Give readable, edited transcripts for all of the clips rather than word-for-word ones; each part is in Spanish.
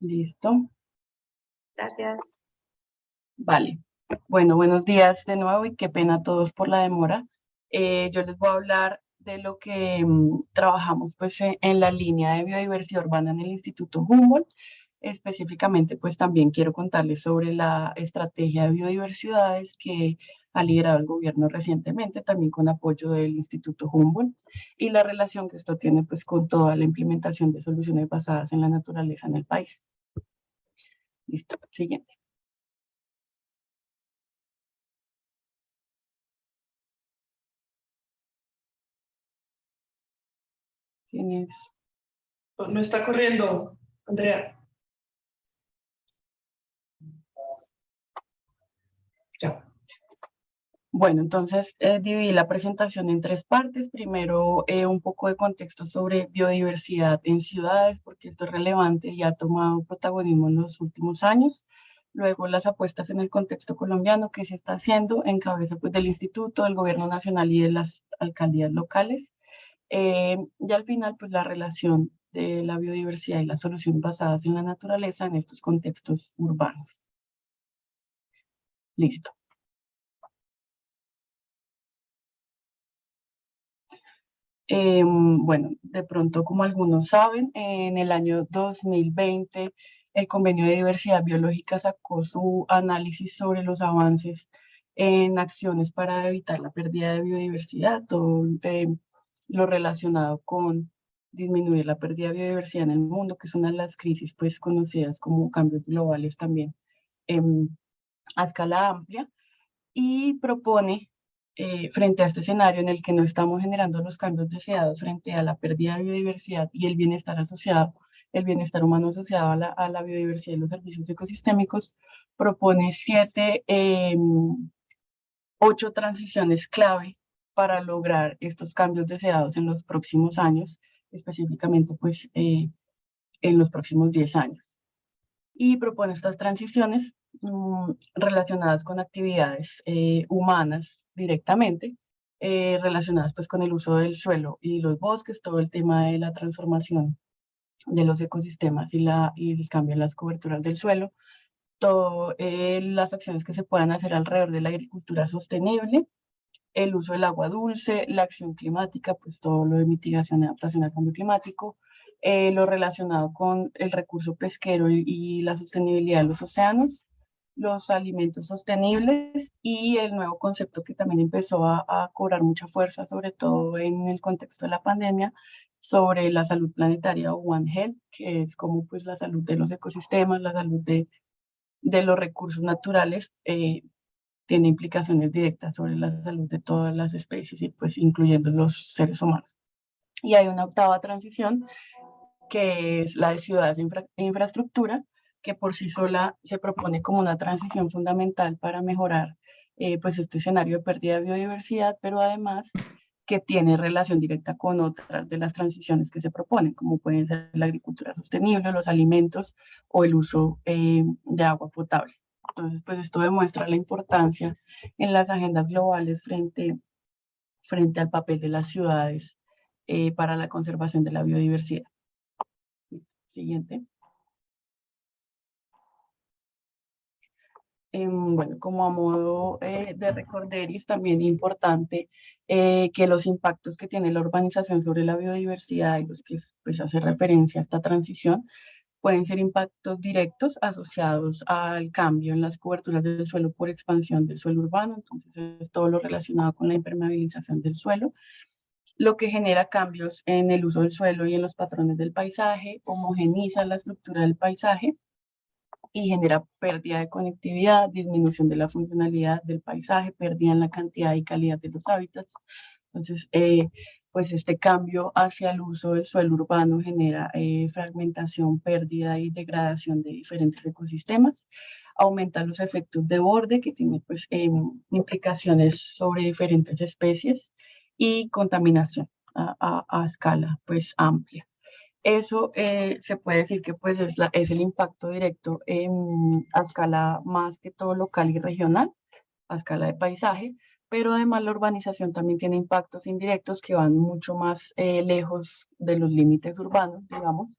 Listo. Gracias. Vale. Bueno, buenos días de nuevo y qué pena a todos por la demora. Yo les voy a hablar de lo que trabajamos pues en la línea de biodiversidad urbana en el Instituto Humboldt. Específicamente, pues también quiero contarles sobre la estrategia de biodiversidades que ha liderado el gobierno recientemente, también con apoyo del Instituto Humboldt, y la relación que esto tiene pues con toda la implementación de soluciones basadas en la naturaleza en el país. Listo, siguiente. Tienes No está corriendo, Andrea. Ya. Bueno, entonces dividí la presentación en tres partes. Primero, un poco de contexto sobre biodiversidad en ciudades, porque esto es relevante y ha tomado protagonismo en los últimos años. Luego, las apuestas en el contexto colombiano que se está haciendo en cabeza pues, del Instituto, del Gobierno Nacional y de las alcaldías locales. Y al final, pues la relación de la biodiversidad y las soluciones basadas en la naturaleza en estos contextos urbanos. Listo. Bueno, de pronto, como algunos saben, en el año 2020 el Convenio de Diversidad Biológica sacó su análisis sobre los avances en acciones para evitar la pérdida de biodiversidad, todo lo relacionado con disminuir la pérdida de biodiversidad en el mundo, que es una de las crisis pues conocidas como cambios globales también em, a escala amplia, y propone, frente a este escenario en el que no estamos generando los cambios deseados frente a la pérdida de biodiversidad y el bienestar asociado, el bienestar humano asociado a la biodiversidad y los servicios ecosistémicos, propone ocho transiciones clave para lograr estos cambios deseados en los próximos años, específicamente pues en los próximos 10 años. Y propone estas transiciones relacionadas con actividades humanas directamente, relacionadas pues con el uso del suelo y los bosques, todo el tema de la transformación de los ecosistemas y el cambio en las coberturas del suelo, todas las acciones que se puedan hacer alrededor de la agricultura sostenible, el uso del agua dulce, la acción climática, pues todo lo de mitigación y adaptación al cambio climático, lo relacionado con el recurso pesquero y la sostenibilidad de los océanos, los alimentos sostenibles y el nuevo concepto que también empezó a cobrar mucha fuerza, sobre todo en el contexto de la pandemia, sobre la salud planetaria o One Health, que es como pues la salud de los ecosistemas, la salud de los recursos naturales, tiene implicaciones directas sobre la salud de todas las especies y pues incluyendo los seres humanos. Y hay una octava transición que es la de ciudades e infraestructura, que por sí sola se propone como una transición fundamental para mejorar pues este escenario de pérdida de biodiversidad, pero además que tiene relación directa con otras de las transiciones que se proponen, como pueden ser la agricultura sostenible, los alimentos o el uso de agua potable. Entonces, pues esto demuestra la importancia en las agendas globales frente al papel de las ciudades para la conservación de la biodiversidad. Siguiente. Bueno, como a modo de recorderis, también importante que los impactos que tiene la urbanización sobre la biodiversidad y los que pues, hace referencia a esta transición pueden ser impactos directos asociados al cambio en las coberturas del suelo por expansión del suelo urbano, entonces es todo lo relacionado con la impermeabilización del suelo, lo que genera cambios en el uso del suelo y en los patrones del paisaje, homogeniza la estructura del paisaje y genera pérdida de conectividad, disminución de la funcionalidad del paisaje, pérdida en la cantidad y calidad de los hábitats. Entonces, pues este cambio hacia el uso del suelo urbano genera fragmentación, pérdida y degradación de diferentes ecosistemas, aumenta los efectos de borde que tienen pues implicaciones sobre diferentes especies y contaminación a escala pues amplia. Eso se puede decir que pues es el impacto directo a escala más que todo local y regional, a escala de paisaje, pero además la urbanización también tiene impactos indirectos que van mucho más lejos de los límites urbanos, digamos,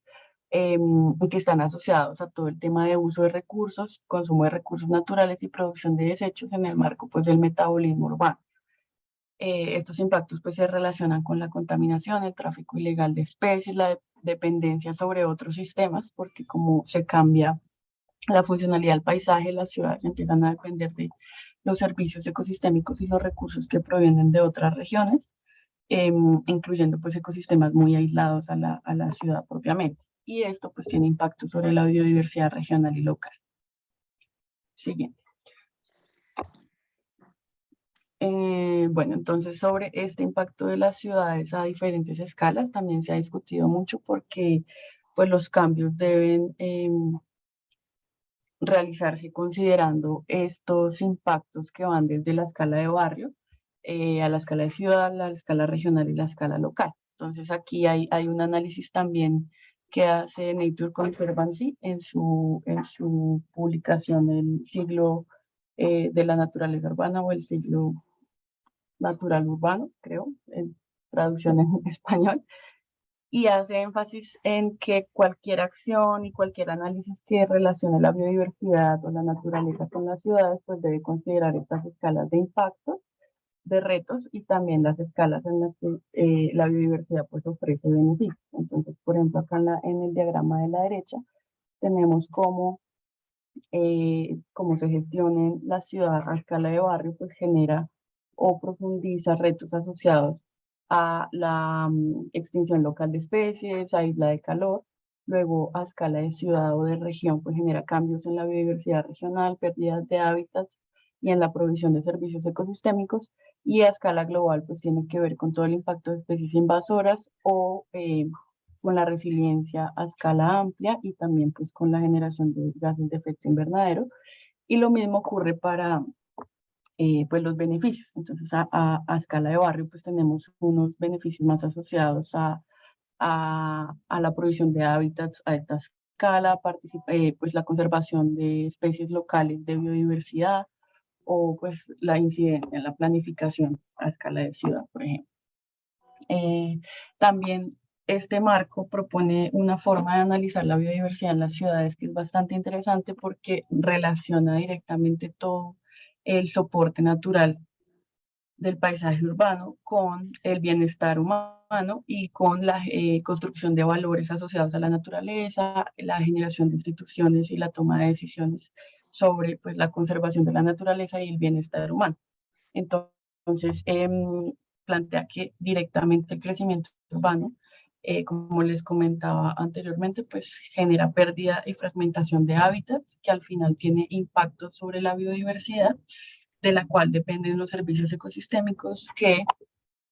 que están asociados a todo el tema de uso de recursos, consumo de recursos naturales y producción de desechos en el marco pues, del metabolismo urbano. Estos impactos pues, se relacionan con la contaminación, el tráfico ilegal de especies, la dependencia sobre otros sistemas, porque como se cambia la funcionalidad del paisaje, las ciudades empiezan a depender de los servicios ecosistémicos y los recursos que provienen de otras regiones, incluyendo pues ecosistemas muy aislados a la ciudad propiamente. Y esto pues tiene impacto sobre la biodiversidad regional y local. Siguiente. Bueno, entonces sobre este impacto de las ciudades a diferentes escalas también se ha discutido mucho porque pues los cambios deben realizarse considerando estos impactos que van desde la escala de barrio a la escala de ciudad, la escala regional y la escala local. Entonces aquí hay un análisis también que hace Nature Conservancy en su publicación El siglo de la naturaleza urbana o el siglo natural urbano, creo, en traducción en español, y hace énfasis en que cualquier acción y cualquier análisis que relacione la biodiversidad o la naturaleza con las ciudades, pues debe considerar estas escalas de impacto, de retos y también las escalas en las que la biodiversidad pues ofrece beneficios. Entonces, por ejemplo, acá en el diagrama de la derecha tenemos cómo se gestionen la ciudad a escala de barrio, pues genera o profundiza retos asociados a la extinción local de especies, a isla de calor. Luego, a escala de ciudad o de región, pues genera cambios en la biodiversidad regional, pérdidas de hábitats y en la provisión de servicios ecosistémicos. Y a escala global, pues tiene que ver con todo el impacto de especies invasoras o con la resiliencia a escala amplia y también pues con la generación de gases de efecto invernadero. Y lo mismo ocurre para pues los beneficios. Entonces, a escala de barrio, pues tenemos unos beneficios más asociados a la provisión de hábitats a esta escala, pues la conservación de especies locales de biodiversidad o pues la incidencia en la planificación a escala de ciudad, por ejemplo. También este marco propone una forma de analizar la biodiversidad en las ciudades que es bastante interesante porque relaciona directamente todo el soporte natural del paisaje urbano con el bienestar humano y con la construcción de valores asociados a la naturaleza, la generación de instituciones y la toma de decisiones sobre pues, la conservación de la naturaleza y el bienestar humano. Entonces, plantea que directamente el crecimiento urbano, como les comentaba anteriormente, pues genera pérdida y fragmentación de hábitats que al final tiene impacto sobre la biodiversidad, de la cual dependen los servicios ecosistémicos que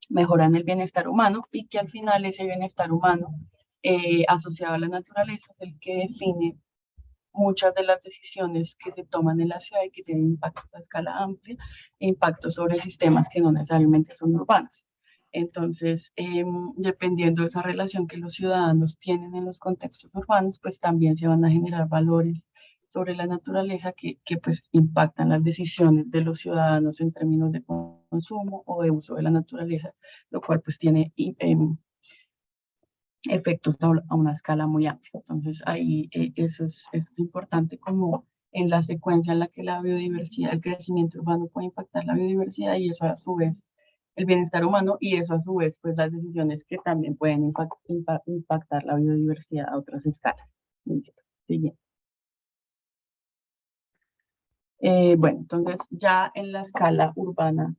mejoran el bienestar humano y que al final ese bienestar humano asociado a la naturaleza es el que define muchas de las decisiones que se toman en la ciudad y que tienen impacto a escala amplia e impacto sobre sistemas que no necesariamente son urbanos. Entonces, dependiendo de esa relación que los ciudadanos tienen en los contextos urbanos, pues también se van a generar valores sobre la naturaleza que pues impactan las decisiones de los ciudadanos en términos de consumo o de uso de la naturaleza, lo cual pues tiene efectos a una escala muy amplia. Entonces, ahí eso es importante como en la secuencia en la que la biodiversidad, el crecimiento urbano puede impactar la biodiversidad y eso a su vez el bienestar humano y eso a su vez pues las decisiones que también pueden impactar la biodiversidad a otras escalas. Listo. Siguiente. Bueno, entonces ya en la escala urbana,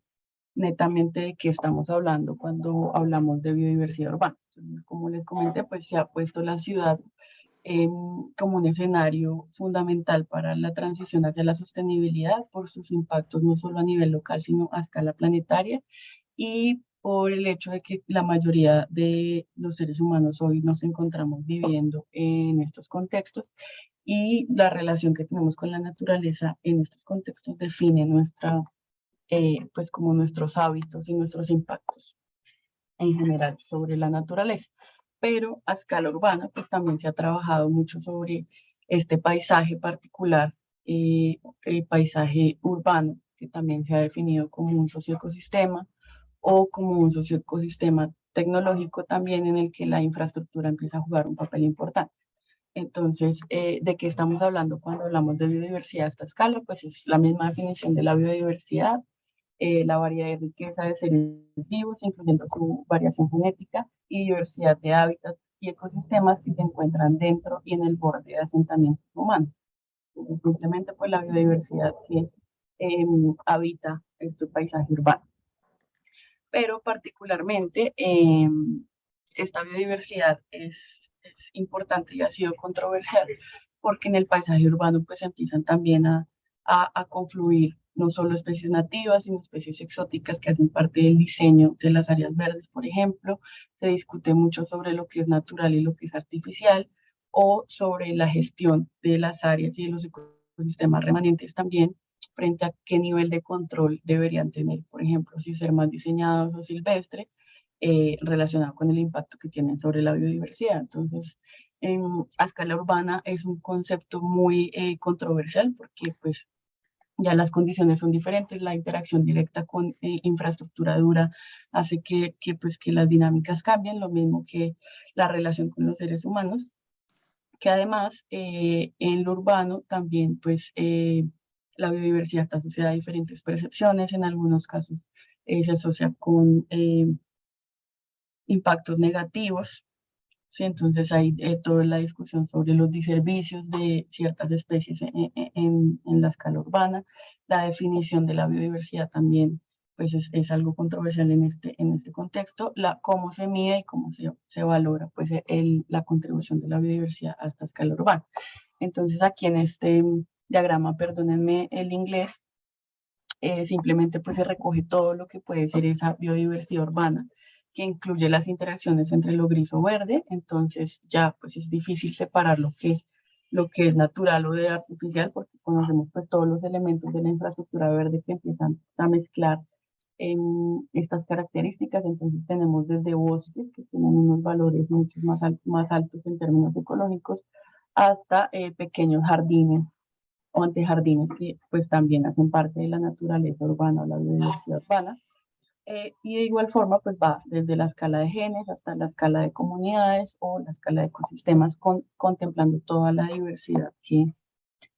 netamente de qué estamos hablando cuando hablamos de biodiversidad urbana. Entonces, como les comenté, pues se ha puesto la ciudad como un escenario fundamental para la transición hacia la sostenibilidad por sus impactos no solo a nivel local, sino a escala planetaria y por el hecho de que la mayoría de los seres humanos hoy nos encontramos viviendo en estos contextos y la relación que tenemos con la naturaleza en estos contextos define pues como nuestros hábitos y nuestros impactos en general sobre la naturaleza. Pero a escala urbana, pues también se ha trabajado mucho sobre este paisaje particular, el paisaje urbano, que también se ha definido como un socioecosistema o como un socioecosistema tecnológico también en el que la infraestructura empieza a jugar un papel importante. Entonces, ¿de qué estamos hablando cuando hablamos de biodiversidad a esta escala? Pues es la misma definición de la biodiversidad, la variedad y riqueza de seres vivos, incluyendo su variación genética y diversidad de hábitats y ecosistemas que se encuentran dentro y en el borde de asentamientos humanos. Simplemente pues la biodiversidad que habita este paisaje urbano. Pero particularmente esta biodiversidad es importante y ha sido controversial porque en el paisaje urbano pues empiezan también a confluir no solo especies nativas, sino especies exóticas que hacen parte del diseño de las áreas verdes, por ejemplo. Se discute mucho sobre lo que es natural y lo que es artificial, o sobre la gestión de las áreas y de los ecosistemas remanentes también, frente a qué nivel de control deberían tener, por ejemplo, si ser más diseñados o silvestres, relacionado con el impacto que tienen sobre la biodiversidad. Entonces, a escala urbana es un concepto muy controversial porque pues ya las condiciones son diferentes, la interacción directa con infraestructura dura hace pues, que las dinámicas cambien, lo mismo que la relación con los seres humanos, que además en lo urbano también pues la biodiversidad está asociada a diferentes percepciones, en algunos casos se asocia con impactos negativos. Sí, entonces hay toda la discusión sobre los diservicios de ciertas especies en la escala urbana. La definición de la biodiversidad también pues es algo controversial en este contexto. Cómo se mide y cómo se valora pues, la contribución de la biodiversidad a esta escala urbana. Entonces aquí en este diagrama, perdónenme el inglés, simplemente pues se recoge todo lo que puede ser esa biodiversidad urbana, que incluye las interacciones entre lo gris o verde. Entonces ya pues es difícil separar lo que es natural o de artificial, porque conocemos pues todos los elementos de la infraestructura verde que empiezan a mezclar en estas características. Entonces tenemos desde bosques que tienen unos valores mucho más altos en términos ecológicos, hasta pequeños jardines o antejardines que pues también hacen parte de la naturaleza urbana o la biodiversidad urbana. Y de igual forma pues va desde la escala de genes hasta la escala de comunidades o la escala de ecosistemas, contemplando toda la diversidad que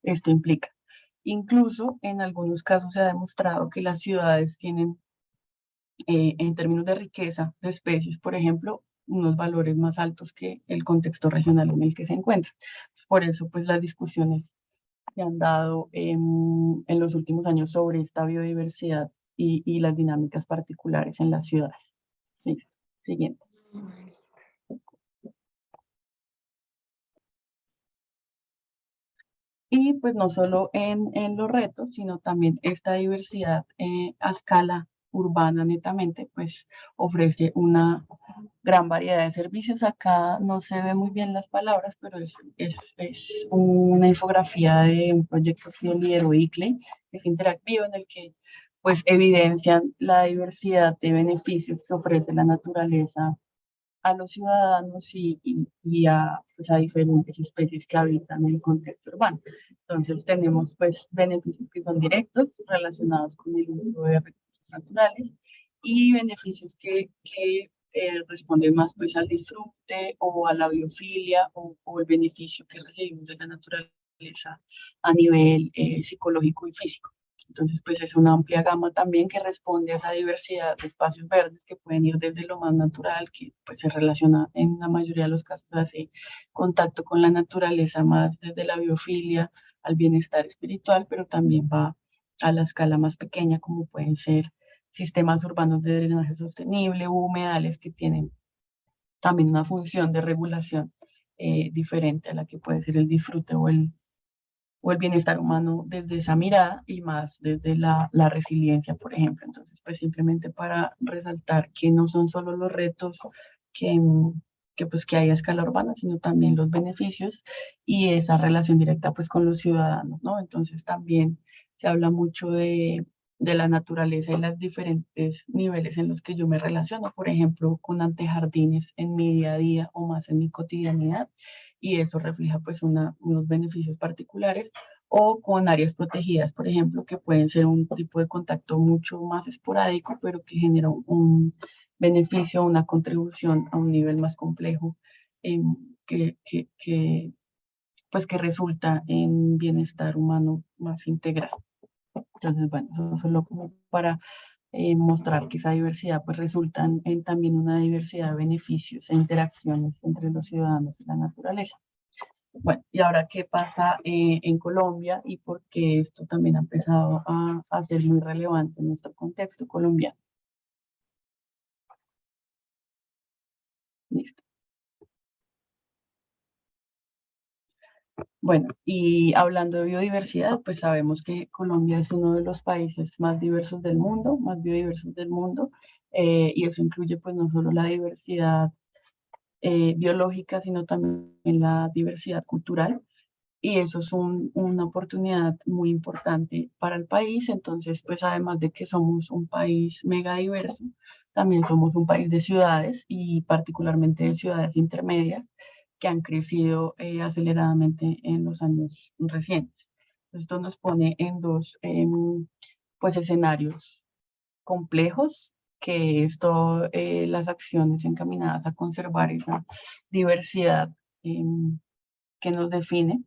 esto implica. Incluso en algunos casos se ha demostrado que las ciudades tienen, en términos de riqueza de especies, por ejemplo, unos valores más altos que el contexto regional en el que se encuentran. Por eso, pues las discusiones se han dado en los últimos años sobre esta biodiversidad y las dinámicas particulares en las ciudades. Listo. Siguiente. Y pues no solo en los retos, sino también esta diversidad a escala urbana netamente, pues ofrece una gran variedad de servicios. Acá no se ve muy bien las palabras, pero es una infografía de un proyecto que lideró ICLEI, que es interactivo, en el que pues evidencian la diversidad de beneficios que ofrece la naturaleza a los ciudadanos y pues, a diferentes especies que habitan en el contexto urbano. Entonces tenemos pues beneficios que son directos relacionados con el uso de recursos naturales y beneficios que responden más pues al disfrute o a la biofilia o el beneficio que recibimos de la naturaleza a nivel psicológico y físico. Entonces, pues es una amplia gama también que responde a esa diversidad de espacios verdes que pueden ir desde lo más natural, que pues se relaciona en la mayoría de los casos hace contacto con la naturaleza más desde la biofilia al bienestar espiritual, pero también va a la escala más pequeña, como pueden ser sistemas urbanos de drenaje sostenible, humedales que tienen también una función de regulación diferente a la que puede ser el disfrute o el bienestar humano desde esa mirada y más desde la resiliencia, por ejemplo. Entonces, pues simplemente para resaltar que no son solo los retos que, pues, que hay a escala urbana, sino también los beneficios y esa relación directa pues con los ciudadanos, ¿no? Entonces también se habla mucho de la naturaleza y los diferentes niveles en los que yo me relaciono, por ejemplo, con antejardines en mi día a día o más en mi cotidianidad, y eso refleja pues unos beneficios particulares, o con áreas protegidas, por ejemplo, que pueden ser un tipo de contacto mucho más esporádico, pero que genera un beneficio, una contribución a un nivel más complejo, que pues que resulta en bienestar humano más integral. Entonces, bueno, eso solo como para mostrar que esa diversidad pues resulta en también una diversidad de beneficios e interacciones entre los ciudadanos y la naturaleza. Bueno, y ahora, ¿qué pasa en Colombia y por qué esto también ha empezado a ser muy relevante en nuestro contexto colombiano? Listo. Bueno, y hablando de biodiversidad, pues sabemos que Colombia es uno de los países más diversos del mundo, más biodiversos del mundo, y eso incluye pues no solo la diversidad biológica, sino también la diversidad cultural. Y eso es una oportunidad muy importante para el país. Entonces, pues además de que somos un país mega diverso, también somos un país de ciudades y particularmente de ciudades intermedias que han crecido aceleradamente en los años recientes. Esto nos pone en dos pues escenarios complejos, que es todo las acciones encaminadas a conservar esa diversidad que nos define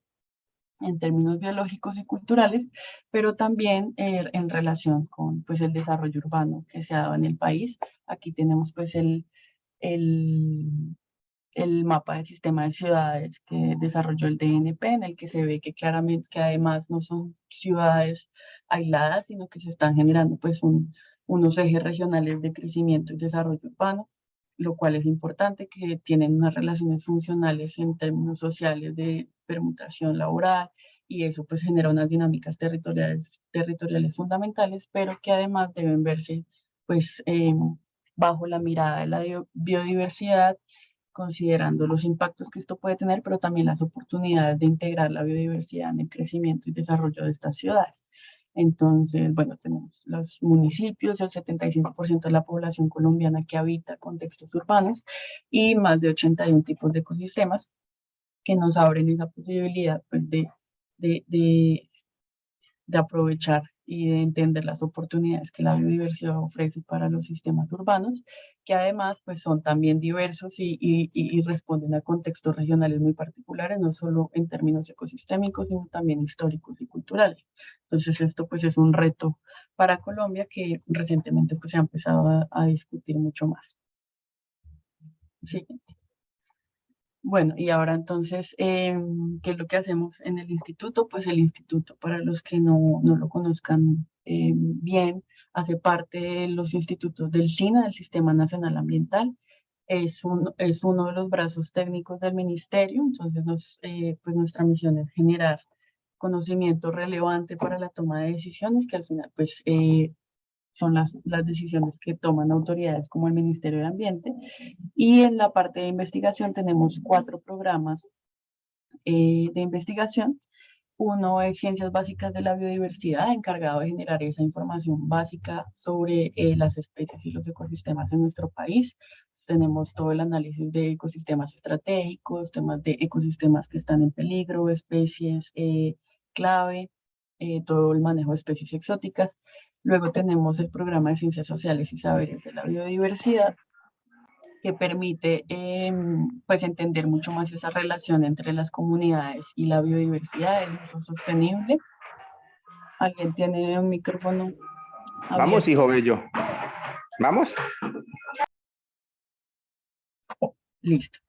en términos biológicos y culturales, pero también en relación con pues, el desarrollo urbano que se ha dado en el país. Aquí tenemos pues el, el mapa del sistema de ciudades que desarrolló el DNP, en el que se ve que claramente que además no son ciudades aisladas, sino que se están generando pues unos ejes regionales de crecimiento y desarrollo urbano, lo cual es importante, que tienen unas relaciones funcionales en términos sociales de permutación laboral, y eso pues genera unas dinámicas territoriales fundamentales, pero que además deben verse pues bajo la mirada de la biodiversidad, considerando los impactos que esto puede tener, pero también las oportunidades de integrar la biodiversidad en el crecimiento y desarrollo de estas ciudades. Entonces, bueno, tenemos los municipios, el 75% de la población colombiana que habita contextos urbanos y más de 81 tipos de ecosistemas que nos abren esa posibilidad pues, de, de, de aprovechar y de entender las oportunidades que la biodiversidad ofrece para los sistemas urbanos, que además pues son también diversos y responden a contextos regionales muy particulares, no solo en términos ecosistémicos, sino también históricos y culturales. Entonces esto pues es un reto para Colombia que recientemente pues se ha empezado a discutir mucho más. Sí. Bueno, y ahora entonces, ¿qué es lo que hacemos en el instituto? Pues el instituto, para los que no lo conozcan bien, hace parte de los institutos del SINA, del Sistema Nacional Ambiental. Es uno de los brazos técnicos del ministerio, entonces pues nuestra misión es generar conocimiento relevante para la toma de decisiones, que al final pues son las decisiones que toman autoridades como el Ministerio de Ambiente. Y en la parte de investigación tenemos 4 programas de investigación. Uno es Ciencias Básicas de la Biodiversidad, encargado de generar esa información básica sobre las especies y los ecosistemas en nuestro país. Tenemos todo el análisis de ecosistemas estratégicos, temas de ecosistemas que están en peligro, especies clave, todo el manejo de especies exóticas. Luego tenemos el programa de Ciencias Sociales y Saberes de la Biodiversidad, que permite pues entender mucho más esa relación entre las comunidades y la biodiversidad, el uso sostenible. ¿Alguien tiene un micrófono Vamos, abierto? hijo bello. Vamos. Listo.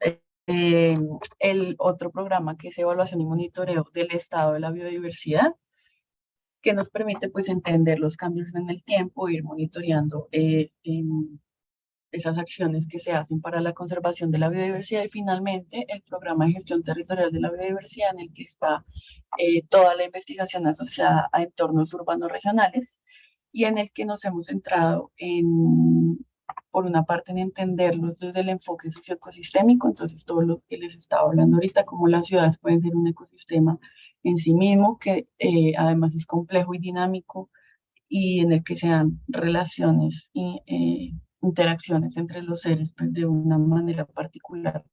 El otro programa que es evaluación y monitoreo del estado de la biodiversidad, que nos permite pues entender los cambios en el tiempo, ir monitoreando esas acciones que se hacen para la conservación de la biodiversidad, y finalmente el programa de gestión territorial de la biodiversidad, en el que está toda la investigación asociada a entornos urbanos regionales, y en el que nos hemos centrado por una parte, en entenderlos desde el enfoque socioecosistémico. Entonces todo lo que les estaba hablando ahorita, como las ciudades pueden ser un ecosistema en sí mismo, que además es complejo y dinámico, y en el que se dan relaciones y interacciones entre los seres pues, de una manera particular,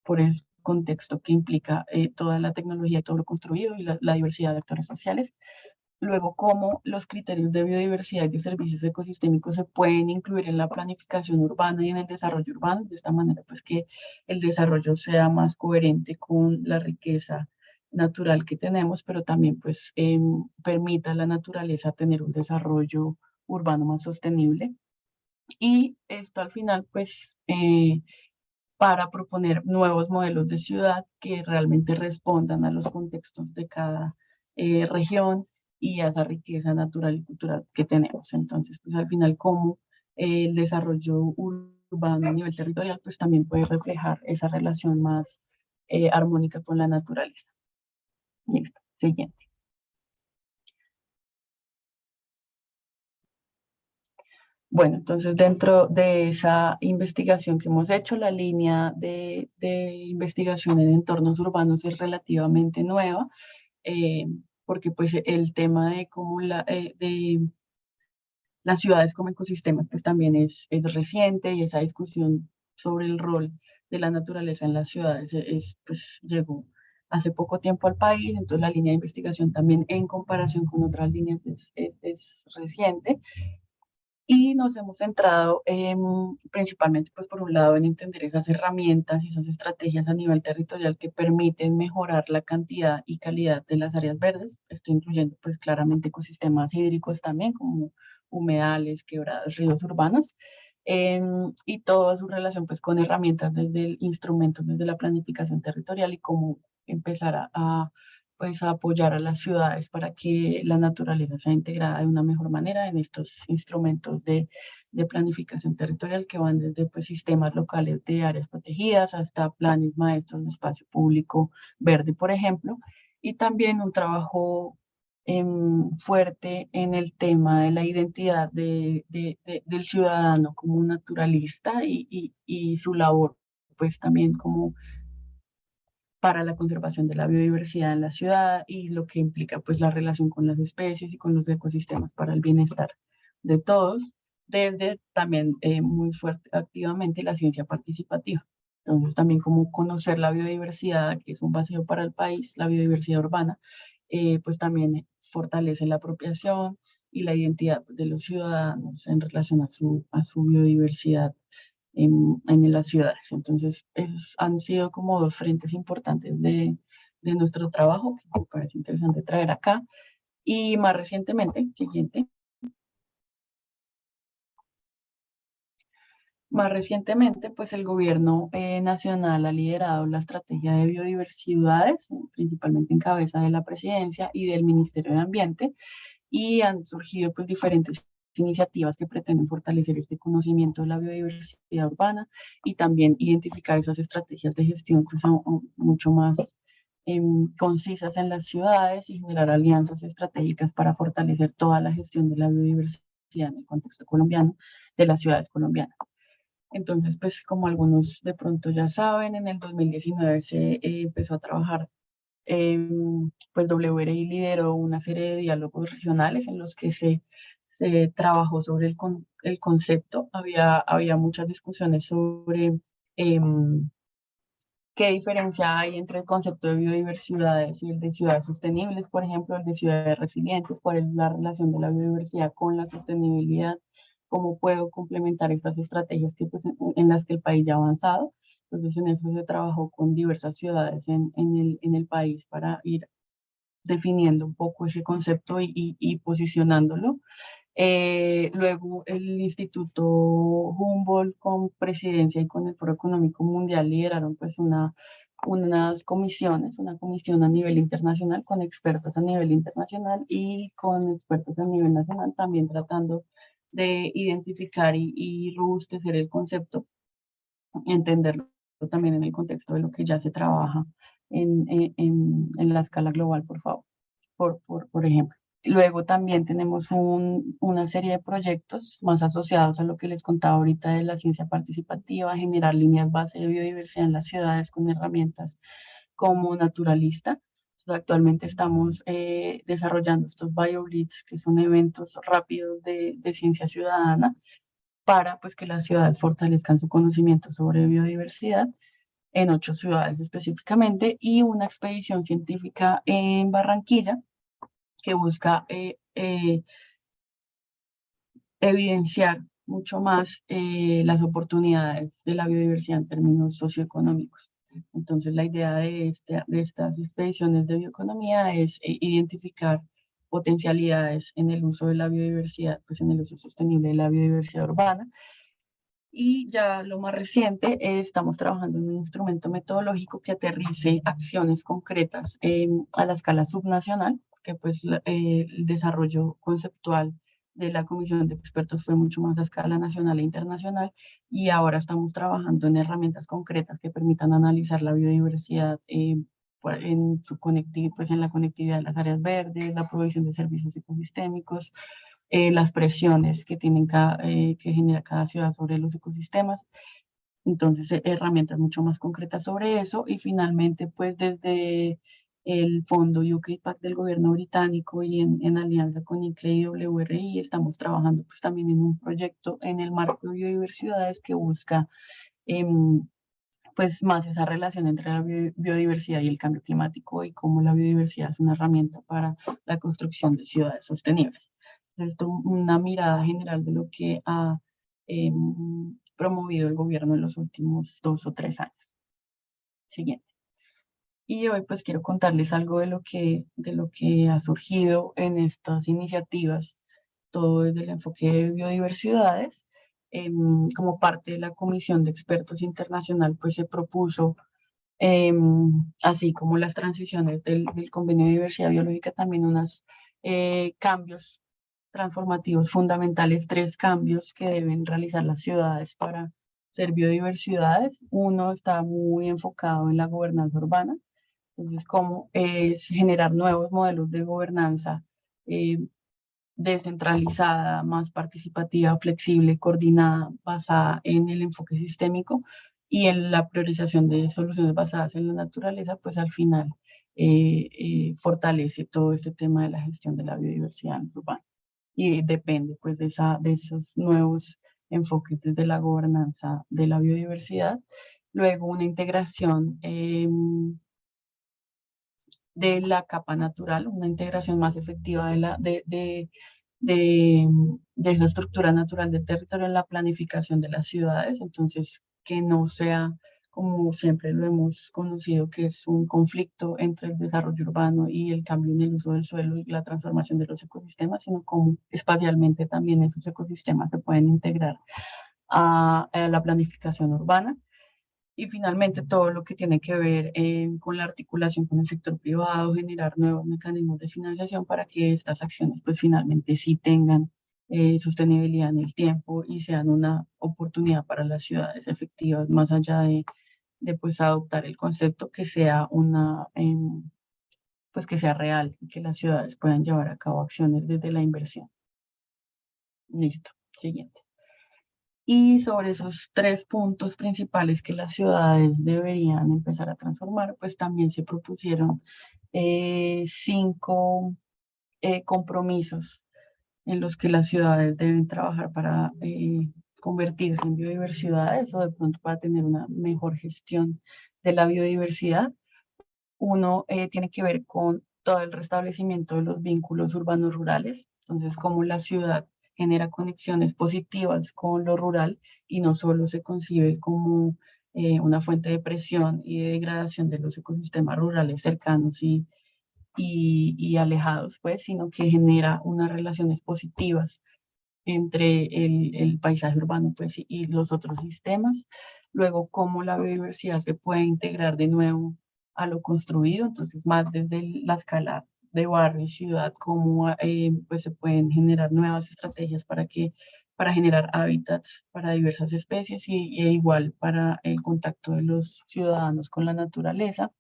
por el contexto que implica toda la tecnología y todo lo construido, y la diversidad de actores sociales. Luego, cómo los criterios de biodiversidad y de servicios ecosistémicos se pueden incluir en la planificación urbana y en el desarrollo urbano, de esta manera pues que el desarrollo sea más coherente con la riqueza natural que tenemos, pero también pues permita a la naturaleza tener un desarrollo urbano más sostenible. Y esto al final pues para proponer nuevos modelos de ciudad que realmente respondan a los contextos de cada región y a esa riqueza natural y cultural que tenemos. Entonces, pues al final, como el desarrollo urbano a nivel territorial, pues también puede reflejar esa relación más armónica con la naturaleza. Listo, siguiente. Bueno, entonces dentro de esa investigación que hemos hecho, la línea de investigación en entornos urbanos es relativamente nueva, porque pues el tema de cómo de las ciudades como ecosistemas pues también es reciente, y esa discusión sobre el rol de la naturaleza en las ciudades pues llegó hace poco tiempo al país. Entonces la línea de investigación también en comparación con otras líneas es reciente. Y nos hemos centrado principalmente, pues por un lado, en entender esas herramientas y esas estrategias a nivel territorial que permiten mejorar la cantidad y calidad de las áreas verdes. Esto incluyendo, pues claramente, ecosistemas hídricos también, como humedales, quebradas, ríos urbanos, y toda su relación, pues, con herramientas desde el instrumento, desde la planificación territorial, y cómo empezar pues a apoyar a las ciudades para que la naturaleza sea integrada de una mejor manera en estos instrumentos de planificación territorial, que van desde pues sistemas locales de áreas protegidas hasta planes maestros de espacio público verde, por ejemplo, y también un trabajo fuerte en el tema de la identidad del ciudadano como un naturalista, y su labor pues también como para la conservación de la biodiversidad en la ciudad, y lo que implica pues la relación con las especies y con los ecosistemas para el bienestar de todos, desde también muy fuerte activamente la ciencia participativa. Entonces también como conocer la biodiversidad, que es un vacío para el país, la biodiversidad urbana, pues también fortalece la apropiación y la identidad de los ciudadanos en relación a su biodiversidad en las ciudades. Entonces, esos han sido como dos frentes importantes de nuestro trabajo que me parece interesante traer acá. Y más recientemente, siguiente, más recientemente, pues el gobierno nacional ha liderado la estrategia de biodiversidades, principalmente en cabeza de la presidencia y del Ministerio de Ambiente, y han surgido pues diferentes iniciativas que pretenden fortalecer este conocimiento de la biodiversidad urbana, y también identificar esas estrategias de gestión que son mucho más concisas en las ciudades, y generar alianzas estratégicas para fortalecer toda la gestión de la biodiversidad en el contexto colombiano, de las ciudades colombianas. Entonces, pues como algunos de pronto ya saben, en el 2019 se empezó a trabajar, pues WRI lideró una serie de diálogos regionales en los que se trabajó sobre el concepto. Había muchas discusiones sobre qué diferencia hay entre el concepto de biodiversidades y el de ciudades sostenibles, por ejemplo, el de ciudades resilientes, cuál es la relación de la biodiversidad con la sostenibilidad, cómo puedo complementar estas estrategias que, pues, en las que el país ya ha avanzado. Entonces, en eso se trabajó con diversas ciudades en el país para ir definiendo un poco ese concepto y posicionándolo. Luego el Instituto Humboldt con Presidencia y con el Foro Económico Mundial lideraron pues unas comisiones, una comisión a nivel internacional con expertos a nivel internacional y con expertos a nivel nacional, también tratando de identificar y robustecer el concepto, entenderlo también en el contexto de lo que ya se trabaja en la escala global, por favor, por ejemplo. Luego también tenemos una serie de proyectos más asociados a lo que les contaba ahorita de la ciencia participativa, generar líneas base de biodiversidad en las ciudades con herramientas como Naturalista. Entonces, actualmente estamos desarrollando estos BioBlitz, que son eventos rápidos de ciencia ciudadana, para pues que las ciudades fortalezcan su conocimiento sobre biodiversidad en 8 ciudades específicamente, y una expedición científica en Barranquilla que busca evidenciar mucho más las oportunidades de la biodiversidad en términos socioeconómicos. Entonces, la idea de estas expediciones de bioeconomía es identificar potencialidades en el uso de la biodiversidad, pues en el uso sostenible de la biodiversidad urbana. Y ya lo más reciente, estamos trabajando en un instrumento metodológico que aterrice acciones concretas a la escala subnacional, que pues el desarrollo conceptual de la comisión de expertos fue mucho más a escala nacional e internacional, y ahora estamos trabajando en herramientas concretas que permitan analizar la biodiversidad en su pues en la conectividad de las áreas verdes, la provisión de servicios ecosistémicos, las presiones que que genera cada ciudad sobre los ecosistemas. Entonces, herramientas mucho más concretas sobre eso. Y finalmente, pues desde el fondo UK-PAC del gobierno británico y en alianza con ICLE y WRI, estamos trabajando pues también en un proyecto en el marco de biodiversidades que busca pues más esa relación entre la biodiversidad y el cambio climático, y cómo la biodiversidad es una herramienta para la construcción de ciudades sostenibles. Esto una mirada general de lo que ha promovido el gobierno en los últimos 2 o 3 años. Siguiente. Y hoy pues quiero contarles algo de lo que ha surgido en estas iniciativas, todo desde el enfoque de biodiversidades. Como parte de la Comisión de Expertos Internacional, pues se propuso, así como las transiciones del Convenio de Diversidad Biológica, también unos cambios transformativos fundamentales, 3 cambios que deben realizar las ciudades para ser biodiversidades. Uno está muy enfocado en la gobernanza urbana, entonces cómo es generar nuevos modelos de gobernanza eh, descentralizada, más participativa, flexible, coordinada, basada en el enfoque sistémico y en la priorización de soluciones basadas en la naturaleza, pues al final fortalece todo este tema de la gestión de la biodiversidad urbana. Y depende pues de esos nuevos enfoques desde la gobernanza de la biodiversidad. Luego una integración de la capa natural, una integración más efectiva de esa estructura natural del territorio en la planificación de las ciudades. Entonces, que no sea como siempre lo hemos conocido, que es un conflicto entre el desarrollo urbano y el cambio en el uso del suelo y la transformación de los ecosistemas, sino como espacialmente también esos ecosistemas se pueden integrar a la planificación urbana. Y finalmente todo lo que tiene que ver con la articulación con el sector privado, generar nuevos mecanismos de financiación para que estas acciones pues finalmente sí tengan sostenibilidad en el tiempo y sean una oportunidad para las ciudades efectivas, más allá de pues adoptar el concepto, que sea pues que sea real y que las ciudades puedan llevar a cabo acciones desde la inversión. Listo, siguiente. Y sobre esos 3 puntos principales que las ciudades deberían empezar a transformar, pues también se propusieron 5 compromisos en los que las ciudades deben trabajar para convertirse en biodiversidades, o de pronto para tener una mejor gestión de la biodiversidad. Uno tiene que ver con todo el restablecimiento de los vínculos urbanos rurales, entonces cómo la ciudad genera conexiones positivas con lo rural y no solo se concibe como una fuente de presión y de degradación de los ecosistemas rurales cercanos y alejados, pues, sino que genera unas relaciones positivas entre el paisaje urbano, pues, y los otros sistemas. Luego, cómo la biodiversidad se puede integrar de nuevo a lo construido, entonces más desde la escala de barrio y ciudad, cómo pues se pueden generar nuevas estrategias para generar hábitats para diversas especies e igual para el contacto de los ciudadanos con la naturaleza.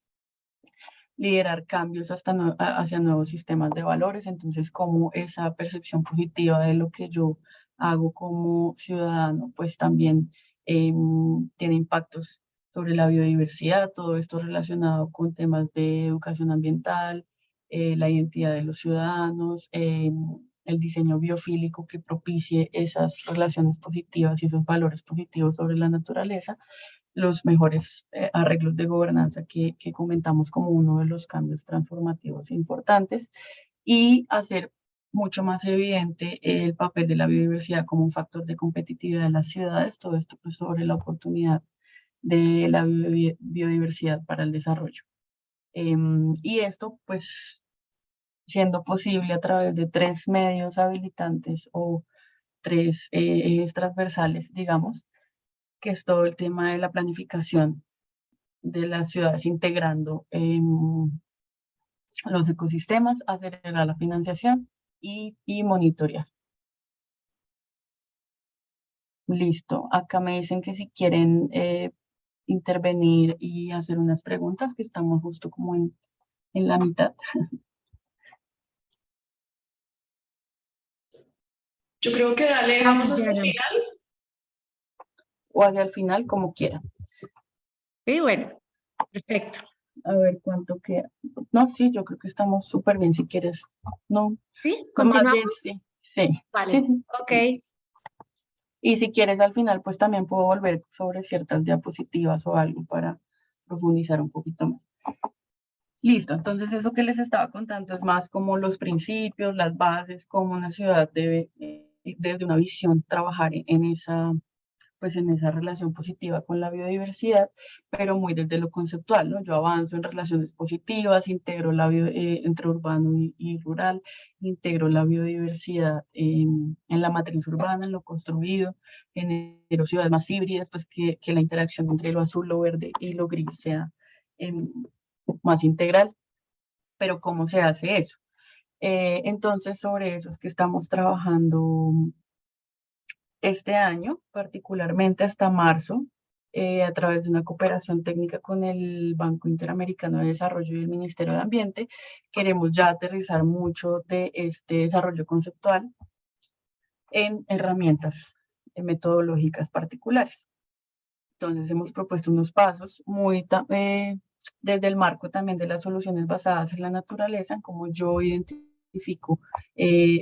Liderar cambios hacia nuevos sistemas de valores, entonces cómo esa percepción positiva de lo que yo hago como ciudadano, pues también tiene impactos sobre la biodiversidad, todo esto relacionado con temas de educación ambiental, la identidad de los ciudadanos, el diseño biofílico que propicie esas relaciones positivas y esos valores positivos sobre la naturaleza, los mejores arreglos de gobernanza que comentamos como uno de los cambios transformativos importantes, y hacer mucho más evidente el papel de la biodiversidad como un factor de competitividad de las ciudades, todo esto pues sobre la oportunidad de la biodiversidad para el desarrollo. Y esto, pues, siendo posible a través de 3 medios habilitantes o 3 ejes transversales, digamos, que es todo el tema de la planificación de las ciudades integrando los ecosistemas, acelerar la financiación y monitorear. Listo. Acá me dicen que si quieren intervenir y hacer unas preguntas, que estamos justo como en la mitad. Yo creo que dale, vamos hasta el final. O hacia el final, como quieran. Sí, bueno, perfecto. A ver cuánto queda. No, sí, yo creo que estamos súper bien si quieres. No, ¿Sí? no más de ¿Continuamos? este. Sí. Vale, Sí, sí. ok. Y si quieres al final, pues también puedo volver sobre ciertas diapositivas o algo para profundizar un poquito más. Listo, entonces eso que les estaba contando es más como los principios, las bases, cómo una ciudad debe, desde una visión, trabajar en esa, pues en esa relación positiva con la biodiversidad, pero muy desde lo conceptual, ¿no? Yo avanzo en relaciones positivas, integro entre urbano y rural, integro la biodiversidad en la matriz urbana, en lo construido, genero ciudades más híbridas, pues que la interacción entre lo azul, lo verde y lo gris sea más integral. Pero ¿cómo se hace eso? Entonces, sobre eso es que estamos trabajando este año, particularmente hasta marzo, a través de una cooperación técnica con el Banco Interamericano de Desarrollo y el Ministerio de Ambiente. Queremos ya aterrizar mucho de este desarrollo conceptual en herramientas metodológicas particulares. Entonces, hemos propuesto unos pasos muy desde el marco también de las soluciones basadas en la naturaleza, en cómo yo identifico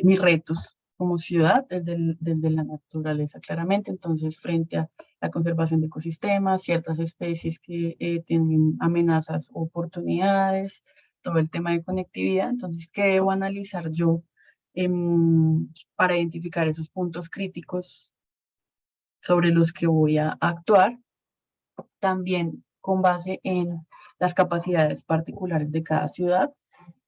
mis retos como ciudad desde la naturaleza, claramente. Entonces, frente a la conservación de ecosistemas, ciertas especies que tienen amenazas o oportunidades, todo el tema de conectividad. Entonces, ¿qué debo analizar yo para identificar esos puntos críticos sobre los que voy a actuar? También con base en las capacidades particulares de cada ciudad.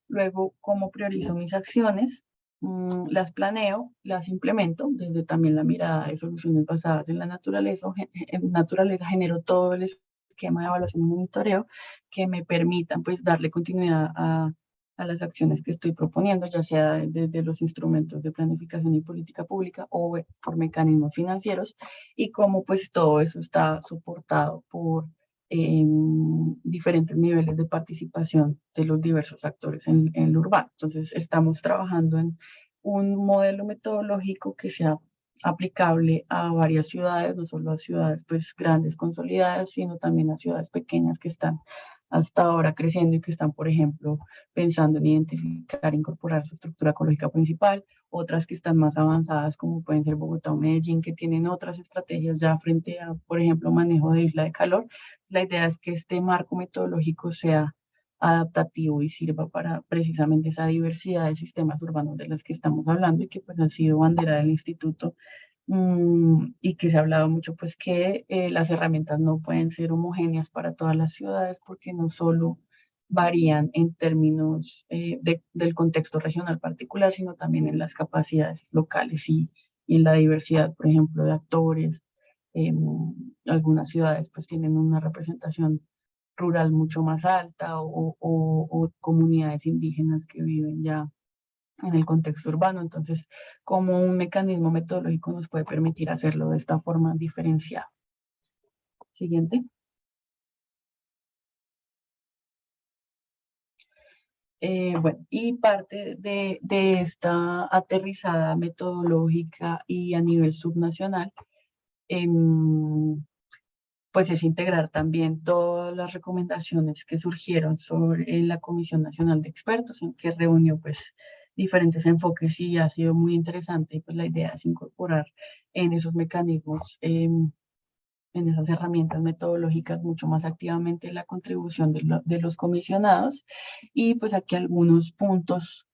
Luego, cómo priorizo mis acciones, las planeo, las implemento desde también la mirada de soluciones basadas en la naturaleza. En naturaleza genero todo el esquema de evaluación y monitoreo que me permitan pues darle continuidad a las acciones que estoy proponiendo, ya sea desde los instrumentos de planificación y política pública o por mecanismos financieros, y cómo pues todo eso está soportado por diferentes niveles de participación de los diversos actores en lo urbano. Entonces, estamos trabajando en un modelo metodológico que sea aplicable a varias ciudades, no solo a ciudades pues grandes consolidadas, sino también a ciudades pequeñas que están hasta ahora creciendo y que están, por ejemplo, pensando en identificar, incorporar su estructura ecológica principal, otras que están más avanzadas, como pueden ser Bogotá o Medellín, que tienen otras estrategias ya frente a, por ejemplo, manejo de isla de calor. La idea es que este marco metodológico sea adaptativo y sirva para precisamente esa diversidad de sistemas urbanos de los que estamos hablando y que pues han sido bandera del instituto, y que se ha hablado mucho pues que las herramientas no pueden ser homogéneas para todas las ciudades porque no solo varían en términos del contexto regional particular, sino también en las capacidades locales y en la diversidad, por ejemplo, de actores. Algunas ciudades pues tienen una representación rural mucho más alta o comunidades indígenas que viven ya en el contexto urbano. Entonces, como un mecanismo metodológico nos puede permitir hacerlo de esta forma diferenciada. Siguiente. Bueno, y parte de esta aterrizada metodológica y a nivel subnacional, pues es integrar también todas las recomendaciones que surgieron en la Comisión Nacional de Expertos, en que reunió pues diferentes enfoques y ha sido muy interesante. Y pues la idea es incorporar en esos mecanismos, en esas herramientas metodológicas mucho más activamente la contribución de los comisionados. Y pues aquí algunos puntos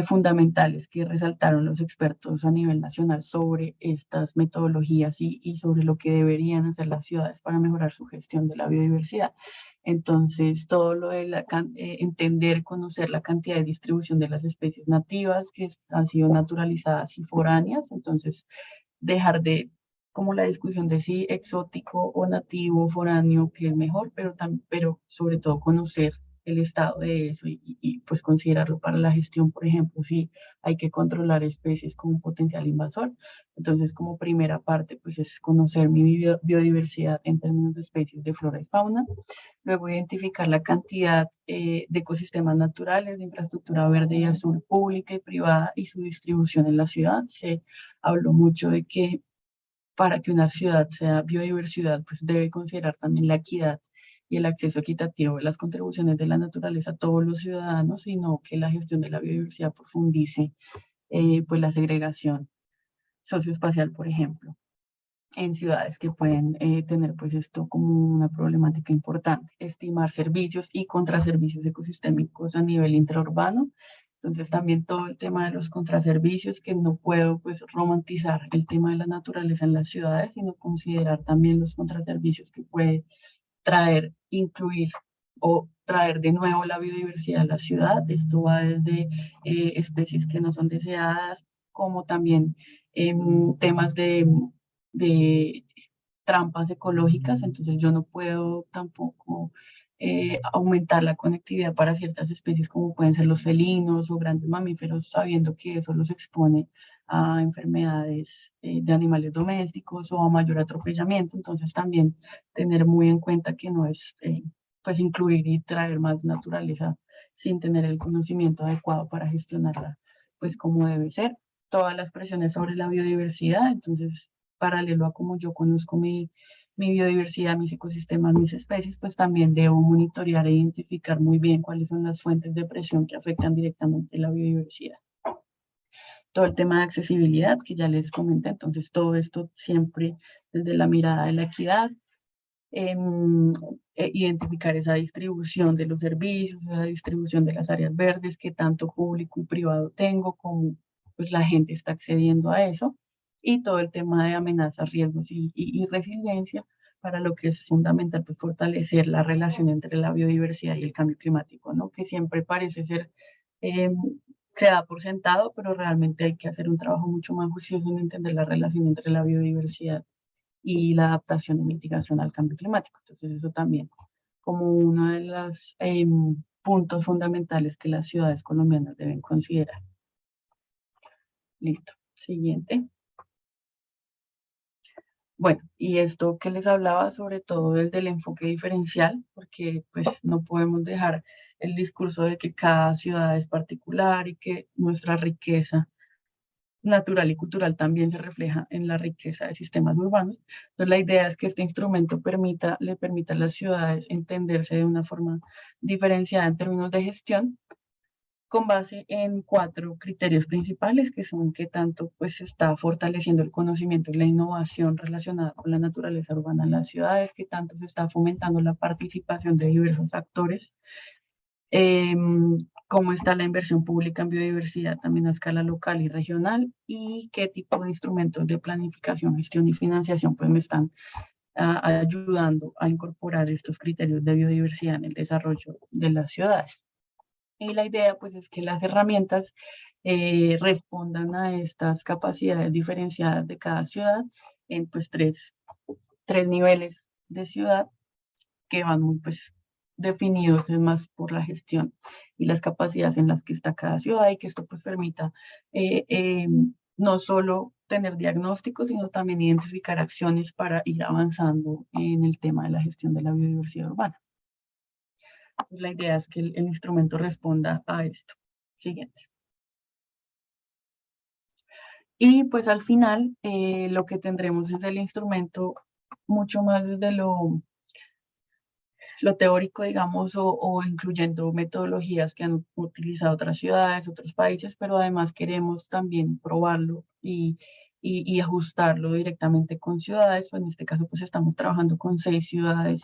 fundamentales que resaltaron los expertos a nivel nacional sobre estas metodologías y sobre lo que deberían hacer las ciudades para mejorar su gestión de la biodiversidad. Entonces, todo lo de entender, conocer la cantidad de distribución de las especies nativas que han sido naturalizadas y foráneas, entonces dejar de como la discusión de si exótico o nativo, foráneo, que es mejor, pero sobre todo conocer el estado de eso y pues considerarlo para la gestión, por ejemplo, si hay que controlar especies con un potencial invasor. Entonces, como primera parte, pues es conocer mi biodiversidad en términos de especies de flora y fauna. Luego, identificar la cantidad de ecosistemas naturales, de infraestructura verde y azul pública y privada y su distribución en la ciudad. Se habló mucho de que para que una ciudad sea biodiversidad, pues debe considerar también la equidad y el acceso equitativo de las contribuciones de la naturaleza a todos los ciudadanos, sino que la gestión de la biodiversidad profundice pues la segregación socioespacial, por ejemplo, en ciudades que pueden tener pues esto como una problemática importante. Estimar servicios y contraservicios ecosistémicos a nivel interurbano. Entonces también todo el tema de los contraservicios, que no puedo pues romantizar el tema de la naturaleza en las ciudades, sino considerar también los contraservicios que puede traer, incluir o traer de nuevo la biodiversidad a la ciudad. Esto va desde especies que no son deseadas, como también temas de trampas ecológicas. Entonces yo no puedo tampoco aumentar la conectividad para ciertas especies como pueden ser los felinos o grandes mamíferos, sabiendo que eso los expone a enfermedades de animales domésticos o a mayor atropellamiento. Entonces también tener muy en cuenta que no es pues incluir y traer más naturaleza sin tener el conocimiento adecuado para gestionarla pues como debe ser. Todas las presiones sobre la biodiversidad, entonces paralelo a como yo conozco mi biodiversidad, mis ecosistemas, mis especies, pues también debo monitorear e identificar muy bien cuáles son las fuentes de presión que afectan directamente la biodiversidad. Todo el tema de accesibilidad que ya les comenté, entonces todo esto siempre desde la mirada de la equidad, identificar esa distribución de los servicios, esa distribución de las áreas verdes, que tanto público y privado tengo, como pues la gente está accediendo a eso, y todo el tema de amenazas, riesgos y resiliencia, para lo que es fundamental pues fortalecer la relación entre la biodiversidad y el cambio climático, ¿no? Que siempre parece ser, se da por sentado, pero realmente hay que hacer un trabajo mucho más juicioso en entender la relación entre la biodiversidad y la adaptación y mitigación al cambio climático. Entonces eso también como uno de los puntos fundamentales que las ciudades colombianas deben considerar. Listo. Siguiente. Bueno, y esto que les hablaba sobre todo desde el enfoque diferencial, porque pues no podemos dejar el discurso de que cada ciudad es particular y que nuestra riqueza natural y cultural también se refleja en la riqueza de sistemas urbanos. Entonces, la idea es que este instrumento le permita a las ciudades entenderse de una forma diferenciada en términos de gestión, con base en 4 criterios principales, que son que tanto pues se está fortaleciendo el conocimiento y la innovación relacionada con la naturaleza urbana en las ciudades, que tanto se está fomentando la participación de diversos actores, cómo está la inversión pública en biodiversidad también a escala local y regional, y qué tipo de instrumentos de planificación, gestión y financiación pues me están ayudando a incorporar estos criterios de biodiversidad en el desarrollo de las ciudades. Y la idea pues es que las herramientas respondan a estas capacidades diferenciadas de cada ciudad en pues tres niveles de ciudad que van muy pues definidos es más por la gestión y las capacidades en las que está cada ciudad, y que esto pues permita no solo tener diagnósticos, sino también identificar acciones para ir avanzando en el tema de la gestión de la biodiversidad urbana. Pues la idea es que el instrumento responda a esto. Siguiente. Y pues al final lo que tendremos es el instrumento mucho más desde lo teórico, digamos, o incluyendo metodologías que han utilizado otras ciudades, otros países, pero además queremos también probarlo y ajustarlo directamente con ciudades. Pues en este caso, pues estamos trabajando con 6 ciudades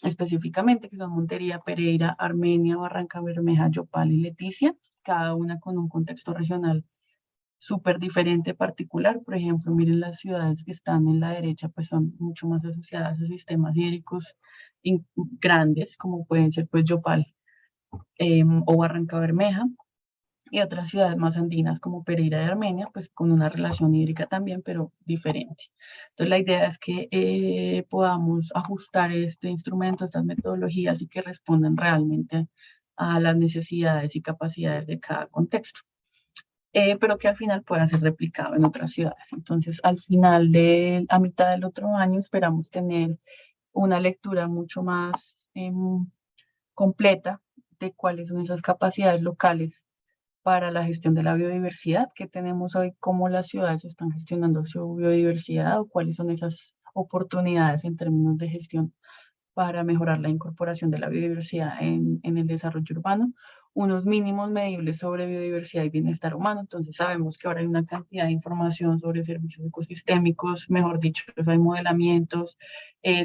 específicamente, que son Montería, Pereira, Armenia, Barrancabermeja, Yopal y Leticia. cada una con un contexto regional súper diferente, particular. Por ejemplo, miren las ciudades que están en la derecha, pues son mucho más asociadas a sistemas hídricos grandes, como pueden ser pues Yopal o Barranca Bermeja, y otras ciudades más andinas como Pereira de Armenia, pues con una relación hídrica también, pero diferente. Entonces la idea es que podamos ajustar este instrumento, estas metodologías y que respondan realmente a las necesidades y capacidades de cada contexto. Pero que al final pueda ser replicado en otras ciudades. Entonces, a mitad del otro año, esperamos tener una lectura mucho más completa de cuáles son esas capacidades locales para la gestión de la biodiversidad que tenemos hoy, cómo las ciudades están gestionando su biodiversidad o cuáles son esas oportunidades en términos de gestión para mejorar la incorporación de la biodiversidad en el desarrollo urbano, unos mínimos medibles sobre biodiversidad y bienestar humano. Entonces sabemos que ahora hay una cantidad de información sobre servicios ecosistémicos, mejor dicho, pues hay modelamientos,